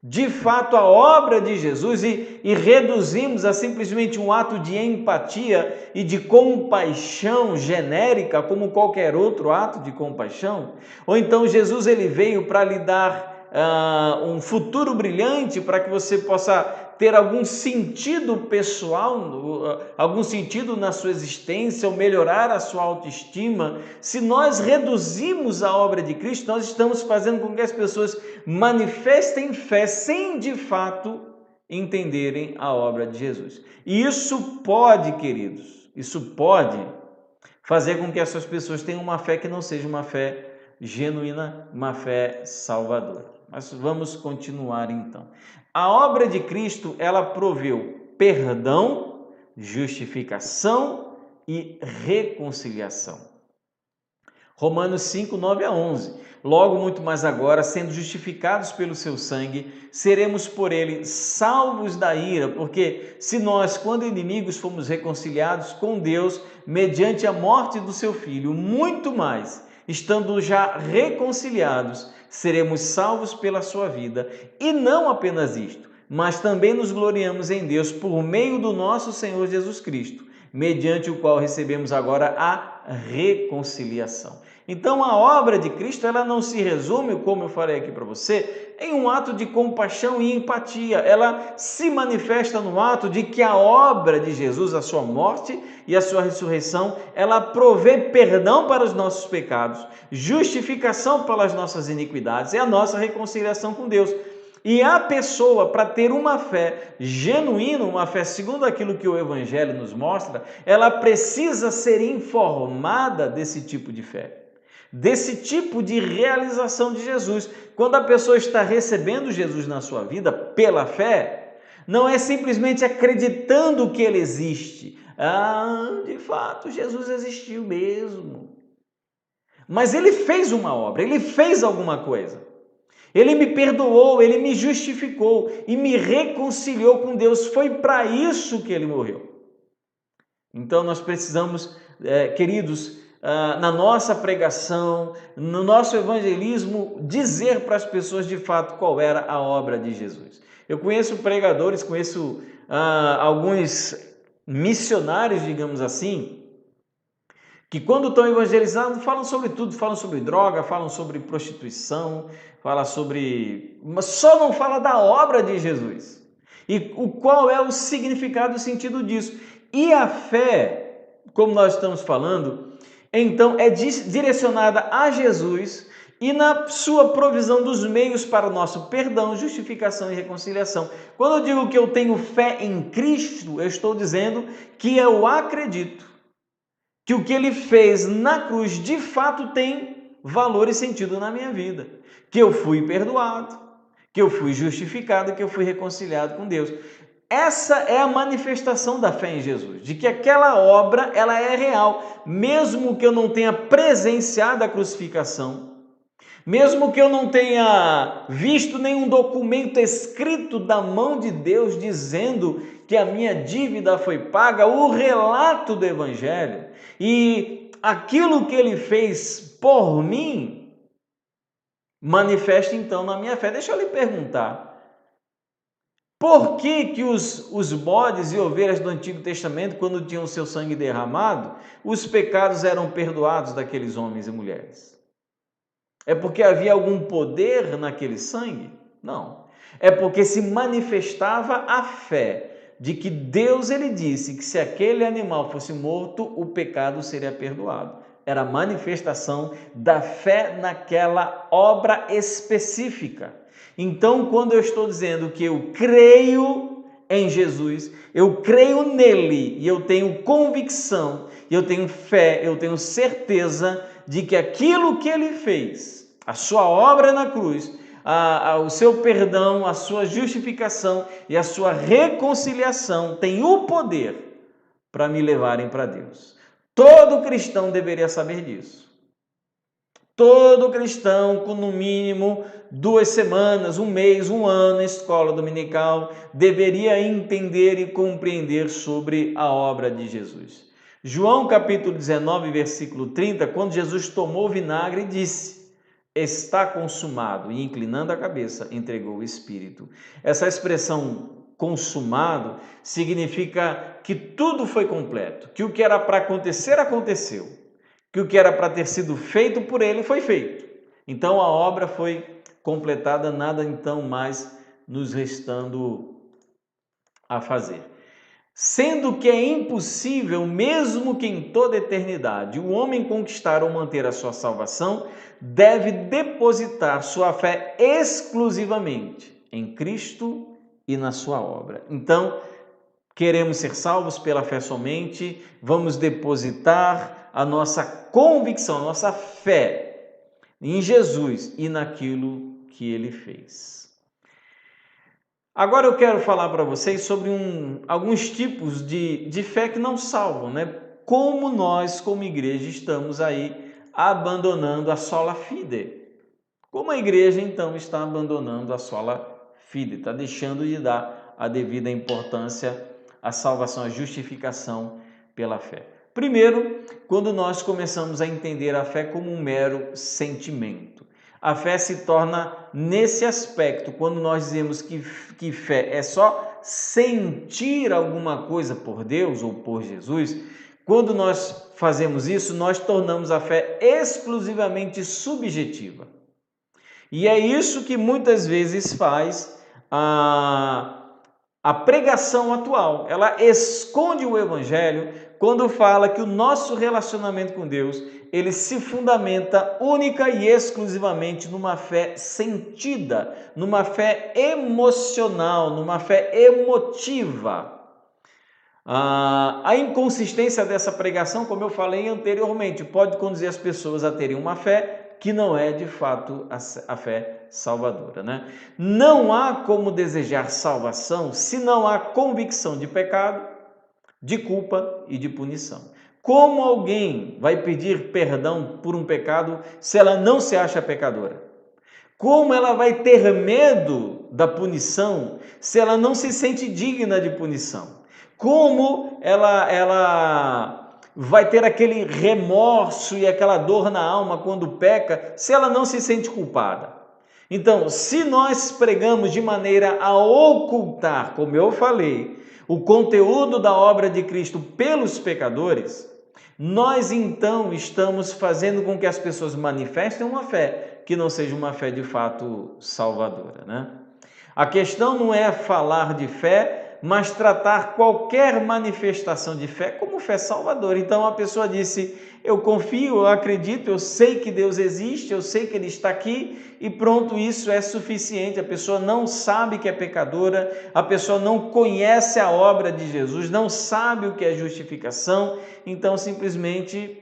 de fato a obra de Jesus e reduzimos a simplesmente um ato de empatia e de compaixão genérica, como qualquer outro ato de compaixão, ou então Jesus ele veio para lhe dar um futuro brilhante, para que você possa ter algum sentido pessoal, algum sentido na sua existência, ou melhorar a sua autoestima. Se nós reduzimos a obra de Cristo, nós estamos fazendo com que as pessoas manifestem fé sem de fato entenderem a obra de Jesus. E isso pode, queridos, isso pode fazer com que essas pessoas tenham uma fé que não seja uma fé genuína, uma fé salvadora. Mas vamos continuar então. A obra de Cristo, ela proveu perdão, justificação e reconciliação. Romanos 5, 9 a 11. Logo, muito mais agora, sendo justificados pelo seu sangue, seremos por ele salvos da ira, porque se nós, quando inimigos, fomos reconciliados com Deus, mediante a morte do seu Filho, muito mais, estando já reconciliados, seremos salvos pela sua vida. E não apenas isto, mas também nos gloriamos em Deus por meio do nosso Senhor Jesus Cristo, mediante o qual recebemos agora a reconciliação. Então a obra de Cristo, ela não se resume, como eu falei aqui para você, em um ato de compaixão e empatia. Ela se manifesta no ato de que a obra de Jesus, a sua morte e a sua ressurreição, ela provê perdão para os nossos pecados, justificação pelas nossas iniquidades e a nossa reconciliação com Deus. E a pessoa, para ter uma fé genuína, uma fé segundo aquilo que o Evangelho nos mostra, ela precisa ser informada desse tipo de fé, desse tipo de realização de Jesus. Quando a pessoa está recebendo Jesus na sua vida pela fé, não é simplesmente acreditando que ele existe. De fato, Jesus existiu mesmo. Mas ele fez uma obra, ele fez alguma coisa. Ele me perdoou, ele me justificou e me reconciliou com Deus. Foi para isso que ele morreu. Então nós precisamos, queridos, na nossa pregação, no nosso evangelismo, dizer para as pessoas de fato qual era a obra de Jesus. Eu conheço pregadores, conheço alguns missionários, digamos assim, que quando estão evangelizando falam sobre tudo, falam sobre droga, falam sobre prostituição, falam sobre... mas só não fala da obra de Jesus. E qual é o significado e o sentido disso? E a fé, como nós estamos falando, então é direcionada a Jesus e na sua provisão dos meios para o nosso perdão, justificação e reconciliação. Quando eu digo que eu tenho fé em Cristo, eu estou dizendo que eu acredito que o que ele fez na cruz de fato tem valor e sentido na minha vida, que eu fui perdoado, que eu fui justificado, que eu fui reconciliado com Deus. Essa é a manifestação da fé em Jesus, de que aquela obra ela é real, mesmo que eu não tenha presenciado a crucificação, mesmo que eu não tenha visto nenhum documento escrito da mão de Deus dizendo que a minha dívida foi paga, o relato do Evangelho e aquilo que ele fez por mim, manifesta então na minha fé. Deixa eu lhe perguntar, por que os bodes e ovelhas do Antigo Testamento, quando tinham seu sangue derramado, os pecados eram perdoados daqueles homens e mulheres? É porque havia algum poder naquele sangue? Não. É porque se manifestava a fé de que Deus ele disse que se aquele animal fosse morto, o pecado seria perdoado. Era a manifestação da fé naquela obra específica. Então, quando eu estou dizendo que eu creio em Jesus, eu creio nele e eu tenho convicção, eu tenho fé, eu tenho certeza de que aquilo que ele fez, a sua obra na cruz, o seu perdão, a sua justificação e a sua reconciliação tem o poder para me levarem para Deus. Todo cristão deveria saber disso. Todo cristão com no mínimo 2 semanas, 1 mês, 1 ano, escola dominical, deveria entender e compreender sobre a obra de Jesus. João capítulo 19, versículo 30, quando Jesus tomou o vinagre, disse: está consumado, e inclinando a cabeça, entregou o Espírito. Essa expressão consumado significa que tudo foi completo, que o que era para acontecer, aconteceu, que o que era para ter sido feito por ele, foi feito. Então a obra foi completada, nada então mais nos restando a fazer. Sendo que é impossível, mesmo que em toda eternidade, o homem conquistar ou manter a sua salvação, deve depositar sua fé exclusivamente em Cristo e na sua obra. Então, queremos ser salvos pela fé somente, vamos depositar a nossa convicção, a nossa fé em Jesus e naquilo que ele fez. Agora eu quero falar para vocês sobre alguns tipos de fé que não salvam, né? Como nós, como igreja, estamos aí abandonando a sola fide. Como a igreja, então, está abandonando a sola fide, está deixando de dar a devida importância à salvação, à justificação pela fé. Primeiro, quando nós começamos a entender a fé como um mero sentimento. A fé se torna nesse aspecto, quando nós dizemos que fé é só sentir alguma coisa por Deus ou por Jesus, quando nós fazemos isso, nós tornamos a fé exclusivamente subjetiva. E é isso que muitas vezes faz a pregação atual. Ela esconde o evangelho quando fala que o nosso relacionamento com Deus, ele se fundamenta única e exclusivamente numa fé sentida, numa fé emocional, numa fé emotiva. A inconsistência dessa pregação, como eu falei anteriormente, pode conduzir as pessoas a terem uma fé que não é de fato a fé salvadora, né? Não há como desejar salvação se não há convicção de pecado, de culpa e de punição. Como alguém vai pedir perdão por um pecado se ela não se acha pecadora? Como ela vai ter medo da punição se ela não se sente digna de punição? Como ela vai ter aquele remorso e aquela dor na alma quando peca se ela não se sente culpada? Então, se nós pregamos de maneira a ocultar, como eu falei, o conteúdo da obra de Cristo pelos pecadores, nós então estamos fazendo com que as pessoas manifestem uma fé que não seja uma fé de fato salvadora, né? A questão não é falar de fé, mas tratar qualquer manifestação de fé como fé salvadora. Então a pessoa disse: eu confio, eu acredito, eu sei que Deus existe, eu sei que Ele está aqui e pronto, isso é suficiente. A pessoa não sabe que é pecadora, a pessoa não conhece a obra de Jesus, não sabe o que é justificação, então simplesmente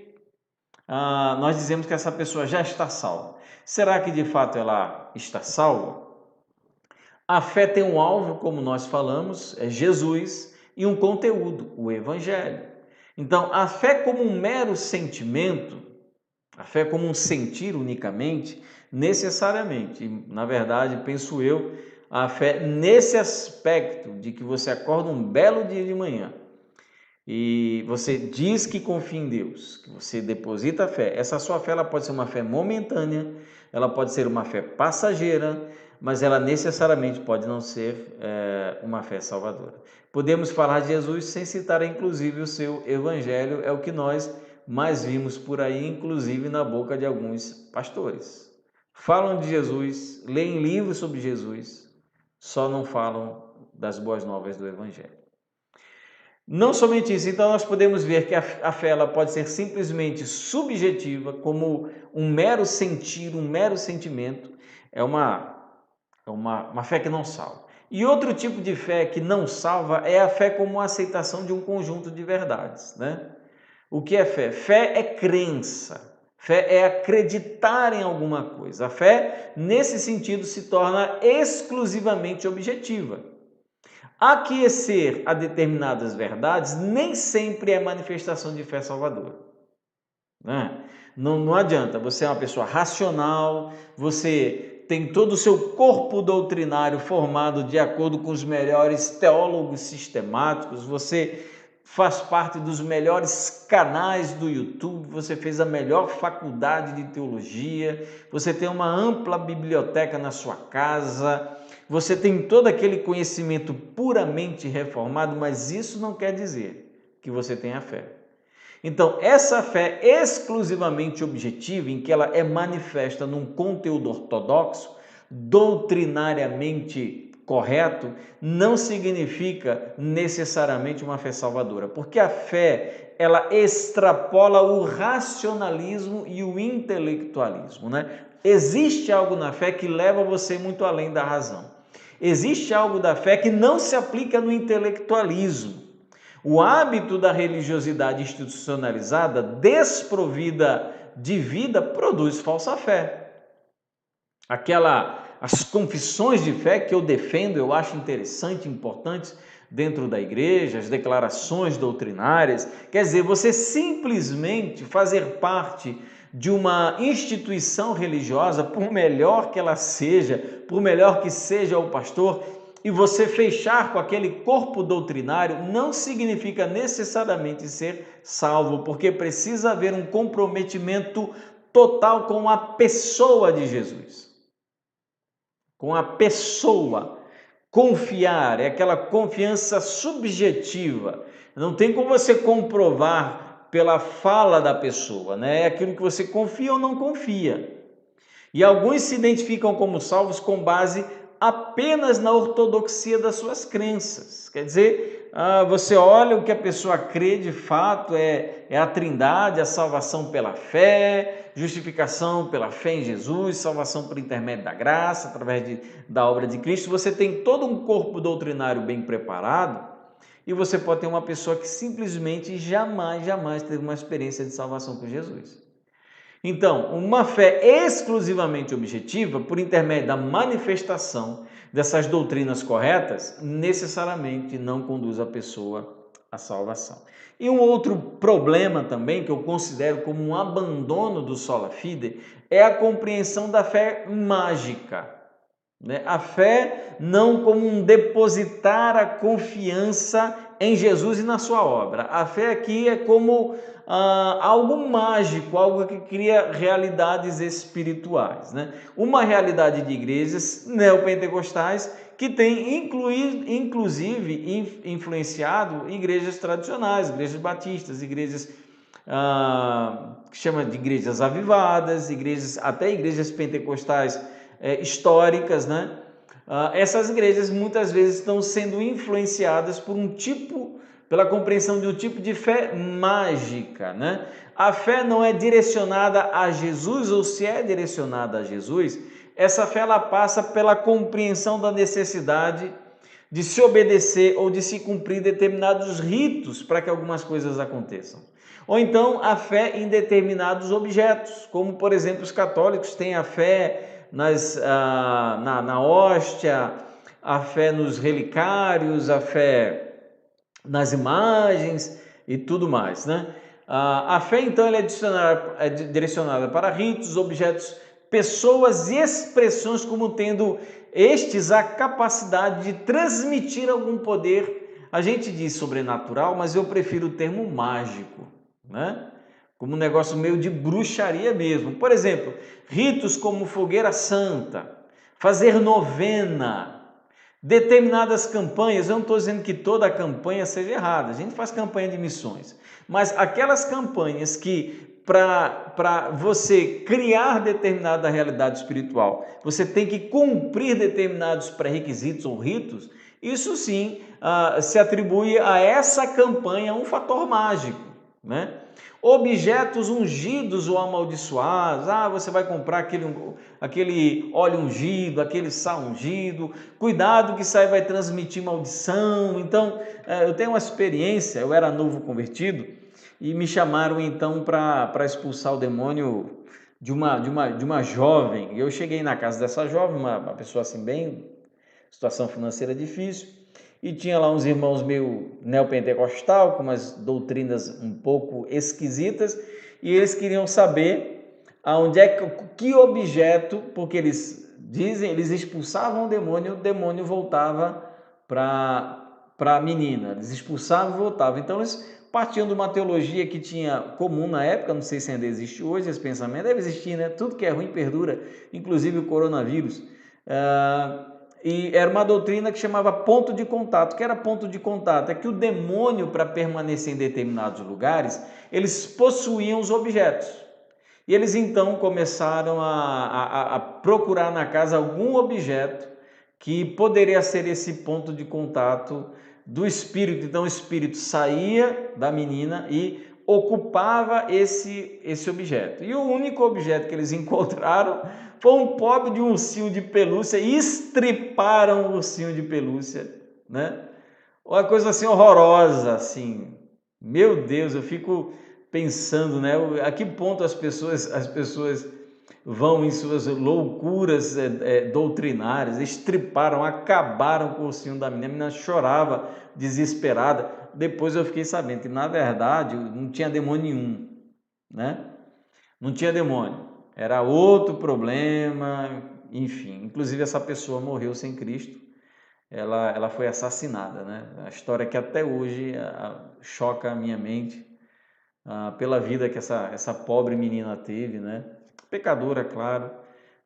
nós dizemos que essa pessoa já está salva. Será que de fato ela está salva? A fé tem um alvo, como nós falamos, é Jesus, e um conteúdo, o Evangelho. Então, a fé como um mero sentimento, a fé como um sentir unicamente, necessariamente, na verdade, penso eu, a fé nesse aspecto de que você acorda um belo dia de manhã e você diz que confia em Deus, que você deposita a fé. Essa sua fé ela pode ser uma fé momentânea, ela pode ser uma fé passageira, mas ela necessariamente pode não ser uma fé salvadora. Podemos falar de Jesus sem citar inclusive o seu evangelho, é o que nós mais vimos por aí, inclusive na boca de alguns pastores. Falam de Jesus, leem livros sobre Jesus, só não falam das boas novas do evangelho. Não somente isso, então nós podemos ver que a fé ela pode ser simplesmente subjetiva, como um mero sentir, um mero sentimento, é uma fé que não salva. E outro tipo de fé que não salva é a fé como a aceitação de um conjunto de verdades, né? O que é fé? Fé é crença, fé é acreditar em alguma coisa. A fé, nesse sentido, se torna exclusivamente objetiva. Aquecer a determinadas verdades nem sempre é manifestação de fé salvadora, né? Não adianta, você é uma pessoa racional, você tem todo o seu corpo doutrinário formado de acordo com os melhores teólogos sistemáticos, você faz parte dos melhores canais do YouTube, você fez a melhor faculdade de teologia, você tem uma ampla biblioteca na sua casa, você tem todo aquele conhecimento puramente reformado, mas isso não quer dizer que você tenha fé. Então, essa fé exclusivamente objetiva, em que ela é manifesta num conteúdo ortodoxo, doutrinariamente correto, não significa necessariamente uma fé salvadora, porque a fé, ela extrapola o racionalismo e o intelectualismo, né? Existe algo na fé que leva você muito além da razão. Existe algo da fé que não se aplica no intelectualismo. O hábito da religiosidade institucionalizada, desprovida de vida, produz falsa fé. As confissões de fé que eu defendo, eu acho interessante, importantes dentro da igreja, as declarações doutrinárias, quer dizer, você simplesmente fazer parte de uma instituição religiosa, por melhor que ela seja, por melhor que seja o pastor, e você fechar com aquele corpo doutrinário, não significa necessariamente ser salvo, porque precisa haver um comprometimento total com a pessoa de Jesus. Com a pessoa. Confiar, é aquela confiança subjetiva. Não tem como você comprovar pela fala da pessoa, né? É aquilo que você confia ou não confia. E alguns se identificam como salvos com base apenas na ortodoxia das suas crenças. Quer dizer, você olha o que a pessoa crê de fato, é a trindade, a salvação pela fé, justificação pela fé em Jesus, salvação por intermédio da graça, através da obra de Cristo. Você tem todo um corpo doutrinário bem preparado e você pode ter uma pessoa que simplesmente jamais teve uma experiência de salvação com Jesus. Então, uma fé exclusivamente objetiva, por intermédio da manifestação dessas doutrinas corretas, necessariamente não conduz a pessoa a salvação. E um outro problema também, que eu considero como um abandono do sola fide, é a compreensão da fé mágica, né? A fé não como um depositar a confiança em Jesus e na sua obra. A fé aqui é como algo mágico, algo que cria realidades espirituais, né? Uma realidade de igrejas neopentecostais que tem inclusive influenciado igrejas tradicionais, igrejas batistas, igrejas que chama de igrejas avivadas, até igrejas pentecostais históricas, né? Essas igrejas muitas vezes estão sendo influenciadas pela compreensão de um tipo de fé mágica, né? A fé não é direcionada a Jesus, ou se é direcionada a Jesus, essa fé ela passa pela compreensão da necessidade de se obedecer ou de se cumprir determinados ritos para que algumas coisas aconteçam. Ou então a fé em determinados objetos, como por exemplo os católicos têm a fé na hóstia, a fé nos relicários, a fé nas imagens e tudo mais, né? A fé então ela é direcionada para ritos, objetos, pessoas e expressões como tendo estes a capacidade de transmitir algum poder. A gente diz sobrenatural, mas eu prefiro o termo mágico, né? Como um negócio meio de bruxaria mesmo. Por exemplo, ritos como fogueira santa, fazer novena, determinadas campanhas. Eu não estou dizendo que toda a campanha seja errada, a gente faz campanha de missões, mas aquelas campanhas que para você criar determinada realidade espiritual, você tem que cumprir determinados pré-requisitos ou ritos, isso sim se atribui a essa campanha um fator mágico, né? Objetos ungidos ou amaldiçoados, você vai comprar aquele óleo ungido, aquele sal ungido, cuidado que isso aí vai transmitir maldição. Então, eu tenho uma experiência, eu era novo convertido e me chamaram então para expulsar o demônio de uma jovem. Eu cheguei na casa dessa jovem, uma pessoa assim bem, situação financeira difícil, e tinha lá uns irmãos meio neopentecostal, com umas doutrinas um pouco esquisitas, e eles queriam saber que objeto, porque eles dizem, eles expulsavam o demônio voltava para a menina, eles expulsavam e voltavam. Então eles partiam de uma teologia que tinha comum na época, não sei se ainda existe hoje, esse pensamento deve existir, né? Tudo que é ruim perdura, inclusive o coronavírus. E era uma doutrina que chamava ponto de contato. O que era ponto de contato? É que o demônio, para permanecer em determinados lugares, eles possuíam os objetos. E eles então começaram a procurar na casa algum objeto que poderia ser esse ponto de contato do espírito. Então o espírito saía da menina e ocupava esse objeto. E o único objeto que eles encontraram foi um pobre de um ursinho de pelúcia, e estriparam o ursinho de pelúcia, né? Uma coisa assim horrorosa, assim. Meu Deus, eu fico pensando, né? A que ponto as pessoas vão em suas loucuras doutrinárias, estriparam, acabaram com o ursinho da menina, a menina chorava desesperada. Depois eu fiquei sabendo que, na verdade, não tinha demônio nenhum, né? Não tinha demônio. Era outro problema, enfim. Inclusive essa pessoa morreu sem Cristo, ela foi assassinada, né? A história que até hoje choca a minha mente, pela vida que essa pobre menina teve, né? Pecadora, claro,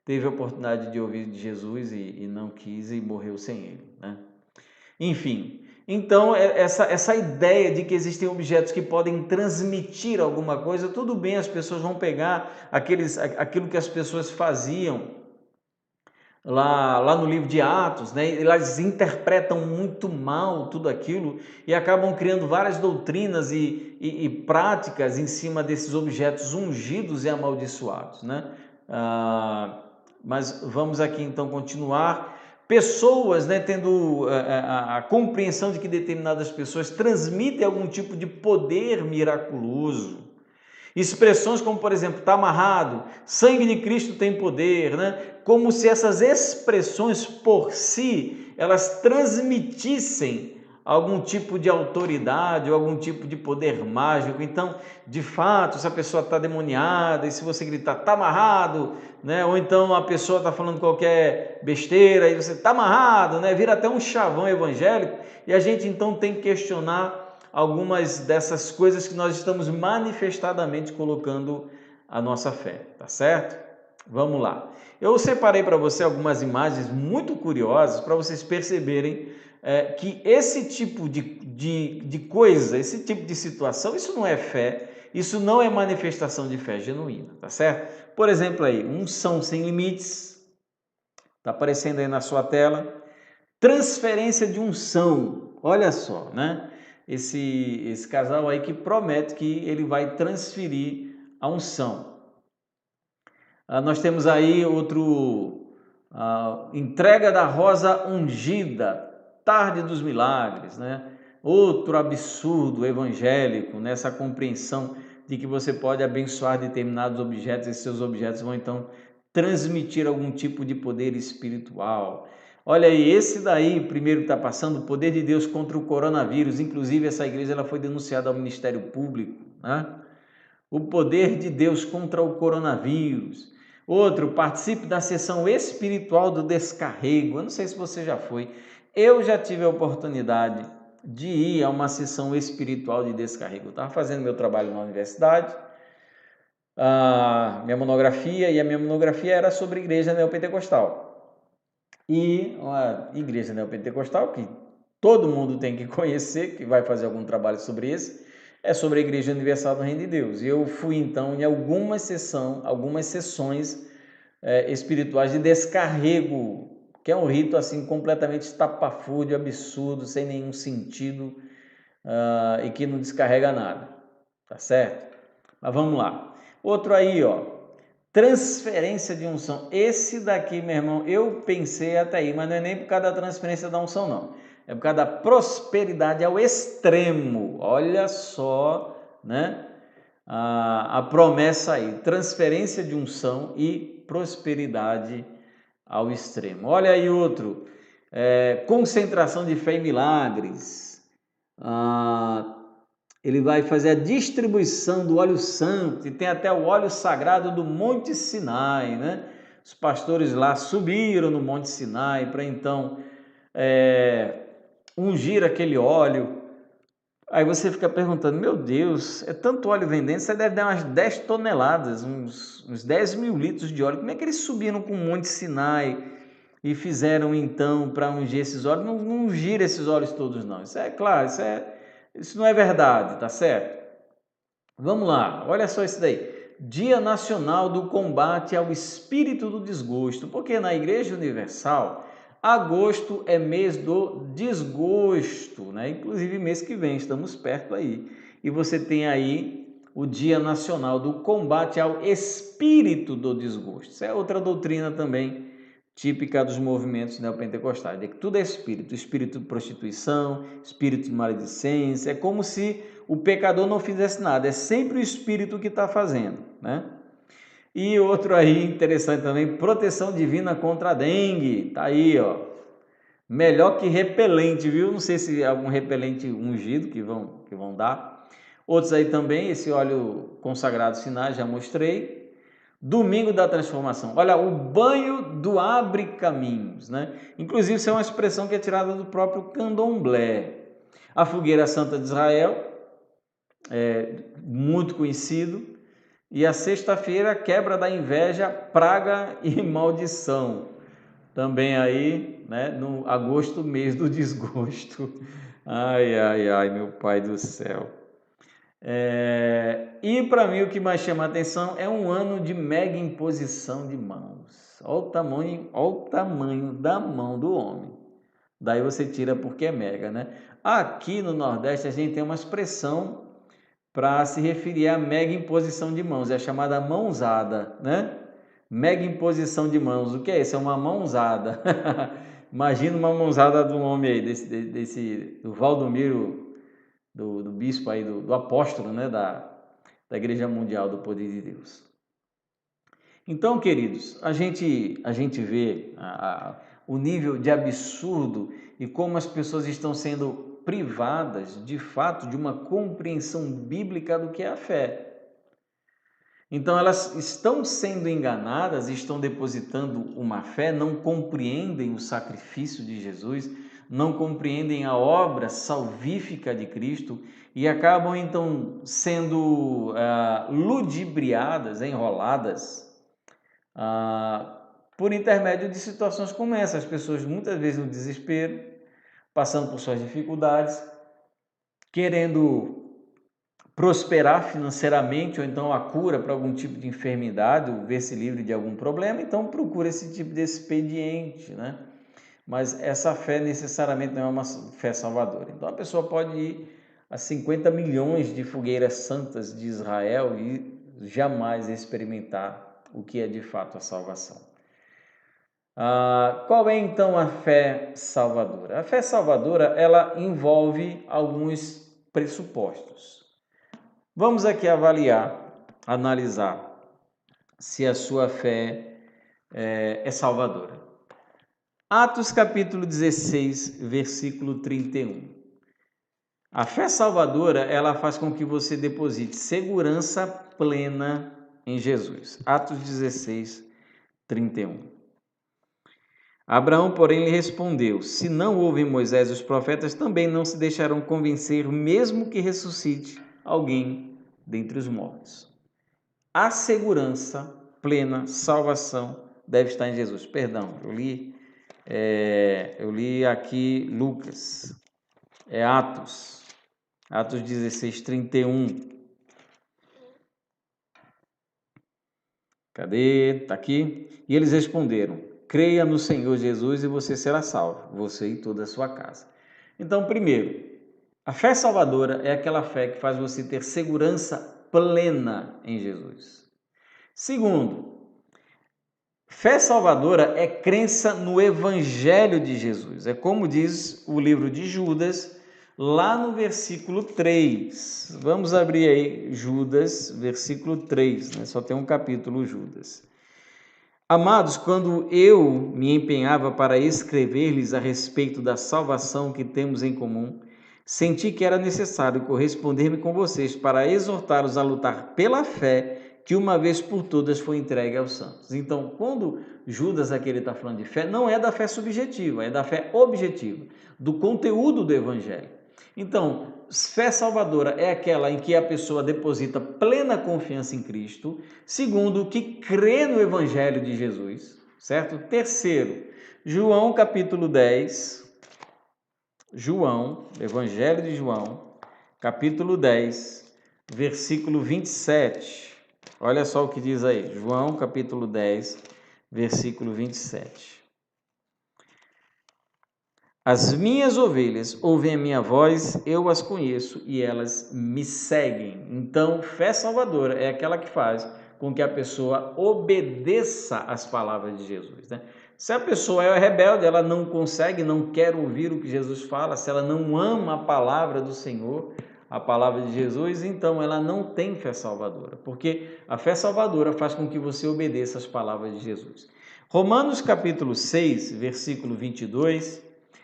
teve a oportunidade de ouvir de Jesus e não quis e morreu sem ele, né? Enfim, então essa ideia de que existem objetos que podem transmitir alguma coisa, tudo bem, as pessoas vão pegar aquilo que as pessoas faziam lá no livro de Atos, né? Elas interpretam muito mal tudo aquilo e acabam criando várias doutrinas e práticas em cima desses objetos ungidos e amaldiçoados, né? Mas vamos aqui então continuar. Pessoas, né, tendo a compreensão de que determinadas pessoas transmitem algum tipo de poder miraculoso. Expressões como, por exemplo, está amarrado, sangue de Cristo tem poder, né? Como se essas expressões por si, elas transmitissem algum tipo de autoridade ou algum tipo de poder mágico. Então, de fato, se a pessoa está demoniada e se você gritar, está amarrado, né? Ou então a pessoa está falando qualquer besteira e você está amarrado, né? Vira até um chavão evangélico e a gente então tem que questionar algumas dessas coisas que nós estamos manifestadamente colocando a nossa fé, tá certo? Vamos lá. Eu separei para você algumas imagens muito curiosas para vocês perceberem que esse tipo de coisa, esse tipo de situação, isso não é fé, isso não é manifestação de fé genuína, tá certo? Por exemplo aí, unção sem limites, tá aparecendo aí na sua tela, transferência de unção, olha só, né? Esse casal aí que promete que ele vai transferir a unção. Nós temos aí outro, entrega da rosa ungida, tarde dos milagres, né? Outro absurdo evangélico nessa compreensão de que você pode abençoar determinados objetos e seus objetos vão então transmitir algum tipo de poder espiritual. Olha aí, esse daí, primeiro que está passando, o poder de Deus contra o coronavírus, inclusive essa igreja ela foi denunciada ao Ministério Público, né? O poder de Deus contra o coronavírus. Outro, participe da sessão espiritual do descarrego. Eu não sei se você já foi. Eu já tive a oportunidade de ir a uma sessão espiritual de descarrego. Eu estava fazendo meu trabalho na universidade, minha monografia, e a minha monografia era sobre igreja neopentecostal. E uma igreja neopentecostal que todo mundo tem que conhecer, que vai fazer algum trabalho sobre isso, é sobre a Igreja Universal do Reino de Deus. E eu fui então em algumas sessões espirituais de descarrego, que é um rito assim completamente estapafúrdio, absurdo, sem nenhum sentido e que não descarrega nada, tá certo? Mas vamos lá. Outro aí, ó, transferência de unção. Esse daqui, meu irmão, eu pensei até aí, mas não é nem por causa da transferência da unção, não. É por causa da prosperidade ao extremo. Olha só, né? A promessa aí, transferência de unção e prosperidade ao extremo. Olha aí outro, concentração de fé em milagres. Ele vai fazer a distribuição do óleo santo e tem até o óleo sagrado do Monte Sinai, né? Os pastores lá subiram no Monte Sinai para então ungir aquele óleo. Aí você fica perguntando, meu Deus, é tanto óleo vendendo, você deve dar umas 10 toneladas, uns 10 mil litros de óleo. Como é que eles subiram com o Monte Sinai e fizeram então para ungir esses óleos? Não, não ungiram esses óleos todos não, isso é claro, isso não é verdade, tá certo? Vamos lá, olha só isso daí. Dia Nacional do Combate ao Espírito do Desgosto, porque na Igreja Universal, agosto é mês do desgosto, né? Inclusive mês que vem, estamos perto aí. E você tem aí o Dia Nacional do Combate ao Espírito do Desgosto. Isso é outra doutrina também típica dos movimentos neopentecostais, de que tudo é espírito, espírito de prostituição, espírito de maledicência, é como se o pecador não fizesse nada, é sempre o espírito que está fazendo, né? E outro aí interessante também, proteção divina contra a dengue, tá aí, ó, melhor que repelente, viu? Não sei se é algum repelente ungido que vão dar. Outros aí também, esse óleo consagrado sinais, já mostrei. Domingo da transformação. Olha, o banho do abre caminhos, né? Inclusive, isso é uma expressão que é tirada do próprio candomblé. A fogueira santa de Israel, muito conhecido. E a sexta-feira, quebra da inveja, praga e maldição. Também aí, né, no agosto, mês do desgosto. Ai, ai, ai, meu pai do céu. E para mim o que mais chama a atenção é um ano de mega imposição de mãos. Olha o tamanho da mão do homem. Daí você tira porque é mega, né? Aqui no Nordeste a gente tem uma expressão para se referir à mega imposição de mãos, é a chamada mãozada, né? Mega imposição de mãos, o que é isso? É uma mãozada. Imagina uma mãozada de um homem aí, do Valdomiro, do bispo aí, do apóstolo, né, da Igreja Mundial do Poder de Deus. Então, queridos, a gente vê o nível de absurdo e como as pessoas estão sendo privadas, de fato, de uma compreensão bíblica do que é a fé. Então, elas estão sendo enganadas, estão depositando uma fé, não compreendem o sacrifício de Jesus, não compreendem a obra salvífica de Cristo e acabam, então, sendo ludibriadas, enroladas, por intermédio de situações como essa. As pessoas, muitas vezes, no desespero, passando por suas dificuldades, querendo prosperar financeiramente ou então a cura para algum tipo de enfermidade ou ver-se livre de algum problema, então procura esse tipo de expediente, né? Mas essa fé necessariamente não é uma fé salvadora. Então a pessoa pode ir a 50 milhões de fogueiras santas de Israel e jamais experimentar o que é de fato a salvação. Qual é então a fé salvadora? A fé salvadora, ela envolve alguns pressupostos. Vamos aqui avaliar, analisar se a sua fé é salvadora. Atos capítulo 16, versículo 31. A fé salvadora, ela faz com que você deposite segurança plena em Jesus. Atos 16, 31. Abraão, porém, lhe respondeu: se não houve Moisés e os profetas, também não se deixarão convencer, mesmo que ressuscite alguém dentre os mortos. A segurança plena, salvação, deve estar em Jesus. Perdão, eu li aqui Lucas, Atos 16, 31. Cadê? Está aqui. E eles responderam: creia no Senhor Jesus e você será salvo, você e toda a sua casa. Então, primeiro, a fé salvadora é aquela fé que faz você ter segurança plena em Jesus. Segundo, fé salvadora é crença no Evangelho de Jesus. É como diz o livro de Judas, lá no versículo 3. Vamos abrir aí Judas, versículo 3, né? Só tem um capítulo Judas. Amados, quando eu me empenhava para escrever-lhes a respeito da salvação que temos em comum, senti que era necessário corresponder-me com vocês para exortá-los a lutar pela fé que uma vez por todas foi entregue aos santos. Então, quando Judas aqui está falando de fé, não é da fé subjetiva, é da fé objetiva, do conteúdo do Evangelho. Então, fé salvadora é aquela em que a pessoa deposita plena confiança em Cristo. Segundo, que crê no Evangelho de Jesus, certo? Terceiro, João capítulo 10, Evangelho de João, capítulo 10, versículo 27. Olha só o que diz aí, João capítulo 10, versículo 27. As minhas ovelhas ouvem a minha voz, eu as conheço e elas me seguem. Então, fé salvadora é aquela que faz com que a pessoa obedeça às palavras de Jesus, né? Se a pessoa é rebelde, ela não consegue, não quer ouvir o que Jesus fala, se ela não ama a palavra do Senhor, a palavra de Jesus, então ela não tem fé salvadora, porque a fé salvadora faz com que você obedeça às palavras de Jesus. Romanos capítulo 6, versículo 22,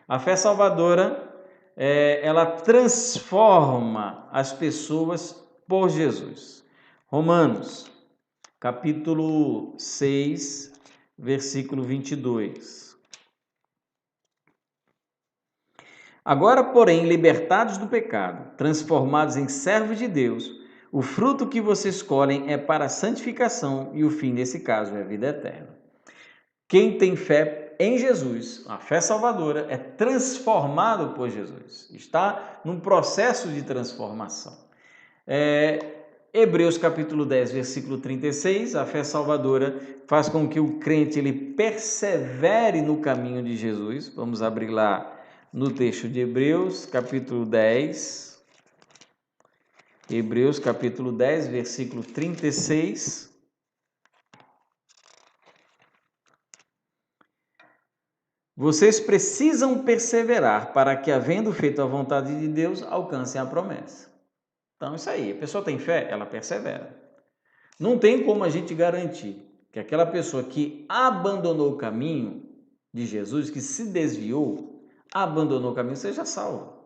a fé salvadora, ela transforma as pessoas por Jesus. Romanos, capítulo 6, versículo 22. Agora, porém, libertados do pecado, transformados em servos de Deus, o fruto que vocês colhem é para a santificação e o fim, nesse caso, é a vida eterna. Quem tem fé em Jesus, a fé salvadora, é transformado por Jesus, está num processo de transformação. Hebreus capítulo 10, versículo 36, a fé salvadora faz com que o crente ele persevere no caminho de Jesus. Vamos abrir lá no texto de Hebreus capítulo 10, Hebreus capítulo 10, versículo 36. Vocês precisam perseverar para que, havendo feito a vontade de Deus, alcancem a promessa. Então, isso aí. A pessoa tem fé, ela persevera. Não tem como a gente garantir que aquela pessoa que abandonou o caminho de Jesus, que se desviou, abandonou o caminho, seja salva.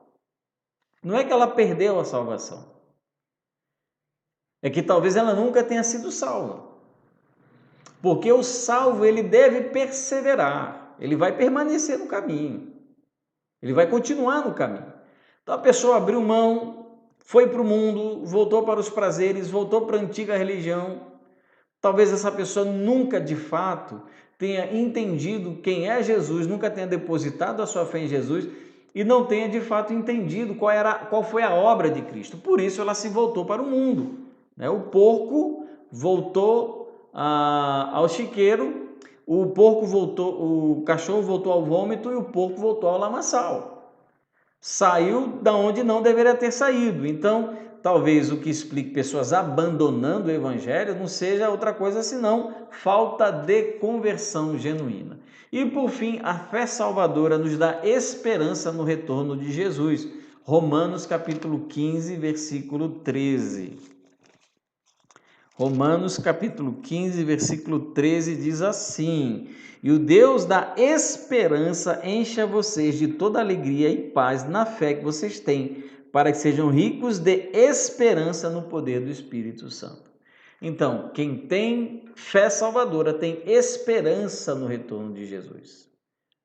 Não é que ela perdeu a salvação. É que talvez ela nunca tenha sido salva. Porque o salvo, ele deve perseverar. Ele vai permanecer no caminho. Ele vai continuar no caminho. Então a pessoa abriu mão, foi para o mundo, voltou para os prazeres, voltou para a antiga religião. Talvez essa pessoa nunca de fato tenha entendido quem é Jesus, nunca tenha depositado a sua fé em Jesus e não tenha de fato entendido qual foi a obra de Cristo. Por isso ela se voltou para o mundo. O porco voltou ao chiqueiro, o cachorro voltou ao vômito e o porco voltou ao lamaçal. Saiu da onde não deveria ter saído. Então, talvez o que explique pessoas abandonando o evangelho não seja outra coisa senão falta de conversão genuína. E por fim, a fé salvadora nos dá esperança no retorno de Jesus. Romanos capítulo 15, versículo 13. Romanos capítulo 15, versículo 13 diz assim: E o Deus da esperança encha vocês de toda alegria e paz na fé que vocês têm, para que sejam ricos de esperança no poder do Espírito Santo. Então, quem tem fé salvadora tem esperança no retorno de Jesus.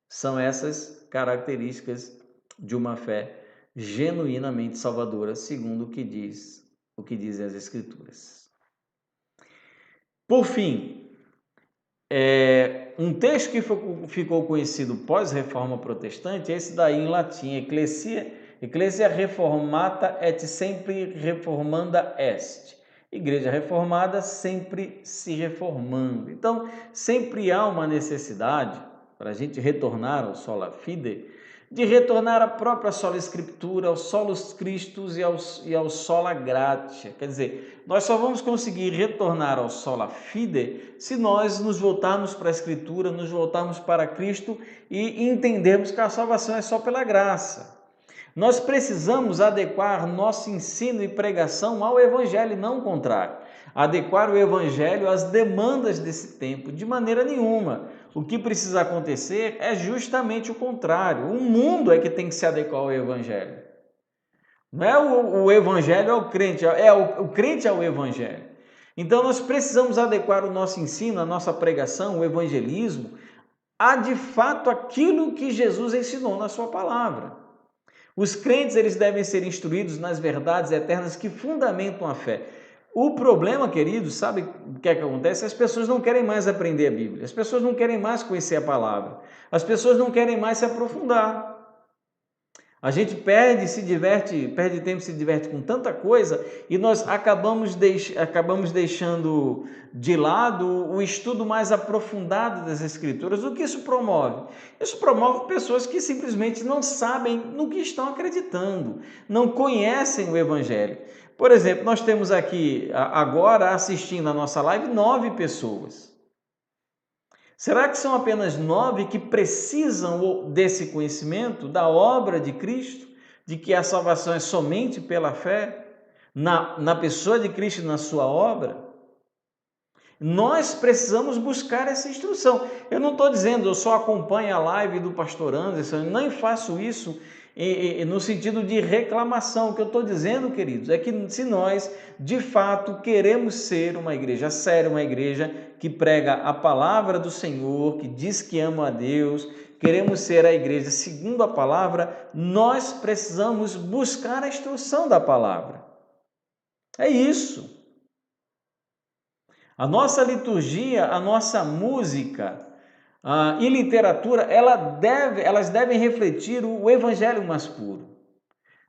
São essas características de uma fé genuinamente salvadora, segundo o que dizem as Escrituras. Por fim, um texto que ficou conhecido pós-reforma protestante é esse daí em latim, Ecclesia reformata et sempre reformanda est. Igreja reformada sempre se reformando. Então, sempre há uma necessidade, para a gente retornar ao sola fide, de retornar à própria sola escritura, aos solos Christus e ao sola gratia. Quer dizer, nós só vamos conseguir retornar ao sola fide se nós nos voltarmos para a escritura, nos voltarmos para Cristo e entendermos que a salvação é só pela graça. Nós precisamos adequar nosso ensino e pregação ao evangelho, não o contrário. Adequar o evangelho às demandas desse tempo, de maneira nenhuma. O que precisa acontecer é justamente o contrário. O mundo é que tem que se adequar ao evangelho. Não é o evangelho ao crente, é o crente ao evangelho. Então nós precisamos adequar o nosso ensino, a nossa pregação, o evangelismo, a de fato aquilo que Jesus ensinou na sua palavra. Os crentes, eles devem ser instruídos nas verdades eternas que fundamentam a fé. O problema, queridos, sabe o que é que acontece? As pessoas não querem mais aprender a Bíblia, as pessoas não querem mais conhecer a palavra, as pessoas não querem mais se aprofundar. A gente perde tempo, se diverte com tanta coisa e nós acabamos deixando de lado o estudo mais aprofundado das Escrituras. O que isso promove? Isso promove pessoas que simplesmente não sabem no que estão acreditando, não conhecem o Evangelho. Por exemplo, nós temos aqui agora assistindo a nossa live 9 pessoas. Será que são apenas 9 que precisam desse conhecimento da obra de Cristo, de que a salvação é somente pela fé, na pessoa de Cristo e na sua obra? Nós precisamos buscar essa instrução. Eu não estou dizendo, eu só acompanho a live do pastor Anderson, nem faço isso no sentido de reclamação. O que eu estou dizendo, queridos, é que se nós, de fato, queremos ser uma igreja séria, uma igreja que prega a palavra do Senhor, que diz que ama a Deus, queremos ser a igreja segundo a palavra, nós precisamos buscar a instrução da palavra. É isso. A nossa liturgia, a nossa música e literatura, elas devem refletir o evangelho mais puro.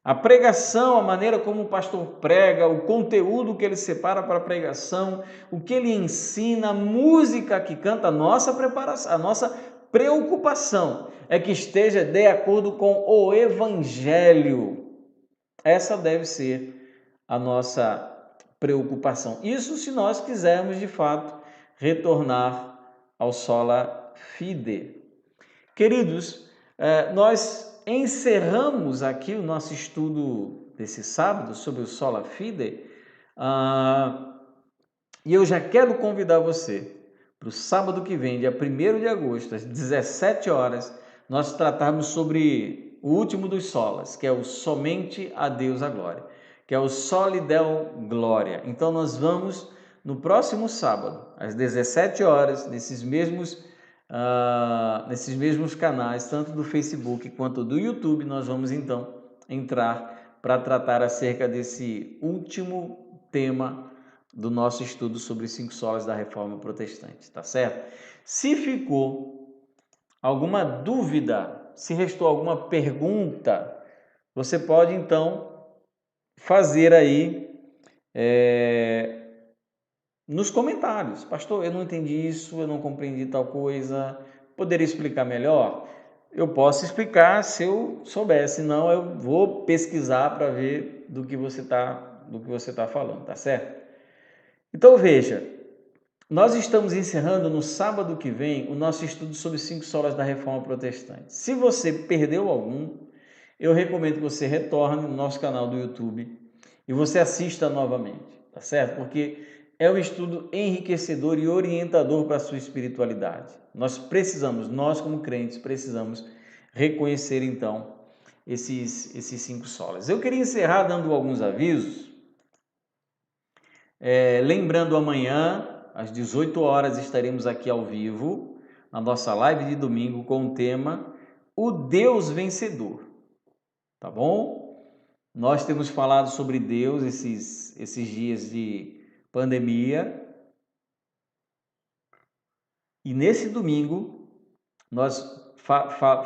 A pregação, a maneira como o pastor prega, o conteúdo que ele separa para a pregação, o que ele ensina, a música que canta, a nossa preparação, a nossa preocupação é que esteja de acordo com o evangelho. Essa deve ser a nossa preocupação. Isso se nós quisermos, de fato, retornar ao sola fide. Queridos, nós encerramos aqui o nosso estudo desse sábado sobre o sola fide e eu já quero convidar você para o sábado que vem, dia 1º de agosto, às 17 horas, nós tratarmos sobre o último dos solas, que é o somente a Deus a glória, que é o Soli Deo Glória. Então nós vamos no próximo sábado, às 17 horas, nesses mesmos canais, tanto do Facebook quanto do YouTube, nós vamos então entrar para tratar acerca desse último tema do nosso estudo sobre os 5 solas da Reforma Protestante, tá certo? Se ficou alguma dúvida, se restou alguma pergunta, você pode então fazer aí nos comentários. Pastor, eu não entendi isso, eu não compreendi tal coisa, poderia explicar melhor? Eu posso explicar se eu souber, senão eu vou pesquisar para ver do que você tá falando, tá certo? Então veja, nós estamos encerrando no sábado que vem o nosso estudo sobre os 5 solas da Reforma Protestante. Se você perdeu algum, eu recomendo que você retorne no nosso canal do YouTube e você assista novamente, tá certo? Porque é um estudo enriquecedor e orientador para a sua espiritualidade. Nós como crentes, precisamos reconhecer então esses 5 solas. Eu queria encerrar dando alguns avisos. Lembrando, amanhã, às 18 horas, estaremos aqui ao vivo, na nossa live de domingo, com o tema O Deus Vencedor. Tá bom? Nós temos falado sobre Deus esses dias de pandemia. E nesse domingo, nós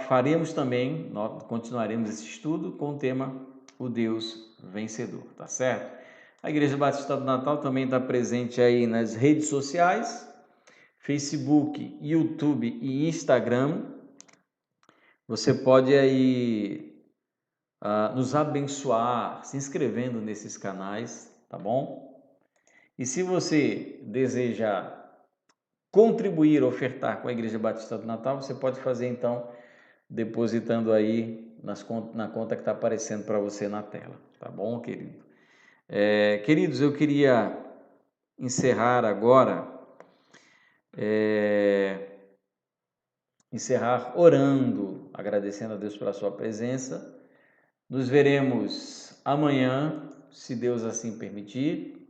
faremos também, nós continuaremos esse estudo com o tema O Deus Vencedor. Tá certo? A Igreja Batista do Natal também está presente aí nas redes sociais, Facebook, YouTube e Instagram. Você pode aí nos abençoar se inscrevendo nesses canais, tá bom? E se você deseja contribuir, ofertar com a Igreja Batista do Natal, você pode fazer então depositando aí na conta que está aparecendo para você na tela, tá bom, querido? Queridos, eu queria encerrar agora, orando, agradecendo a Deus pela sua presença. Nos veremos amanhã, se Deus assim permitir.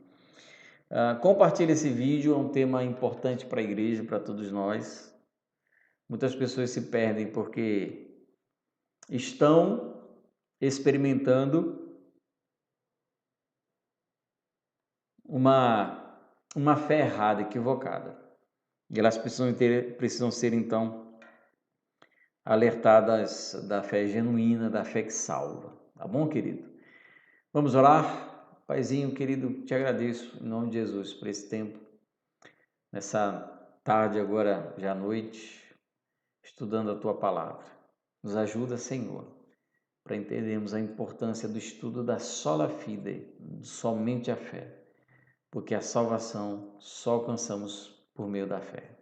Compartilhe esse vídeo, é um tema importante para a igreja, para todos nós. Muitas pessoas se perdem porque estão experimentando uma fé errada, equivocada. E elas precisam ser, então, alertadas da fé genuína, da fé que salva. Tá bom, querido? Vamos orar? Paizinho, querido, te agradeço, em nome de Jesus, por esse tempo, nessa tarde agora, já à noite, estudando a Tua Palavra. Nos ajuda, Senhor, para entendermos a importância do estudo da sola fide, somente a fé, porque a salvação só alcançamos por meio da fé.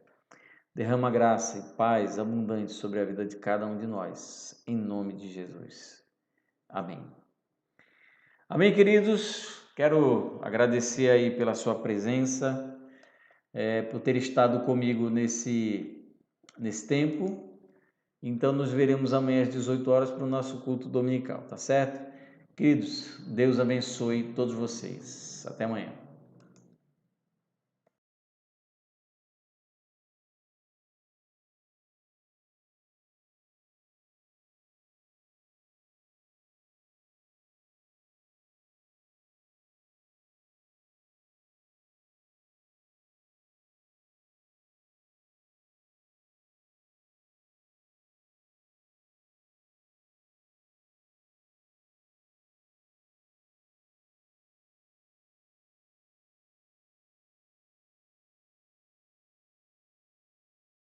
Derrama graça e paz abundante sobre a vida de cada um de nós, em nome de Jesus. Amém. Amém, queridos? Quero agradecer aí pela sua presença, por ter estado comigo nesse tempo. Então, nos veremos amanhã às 18 horas para o nosso culto dominical, tá certo? Queridos, Deus abençoe todos vocês. Até amanhã.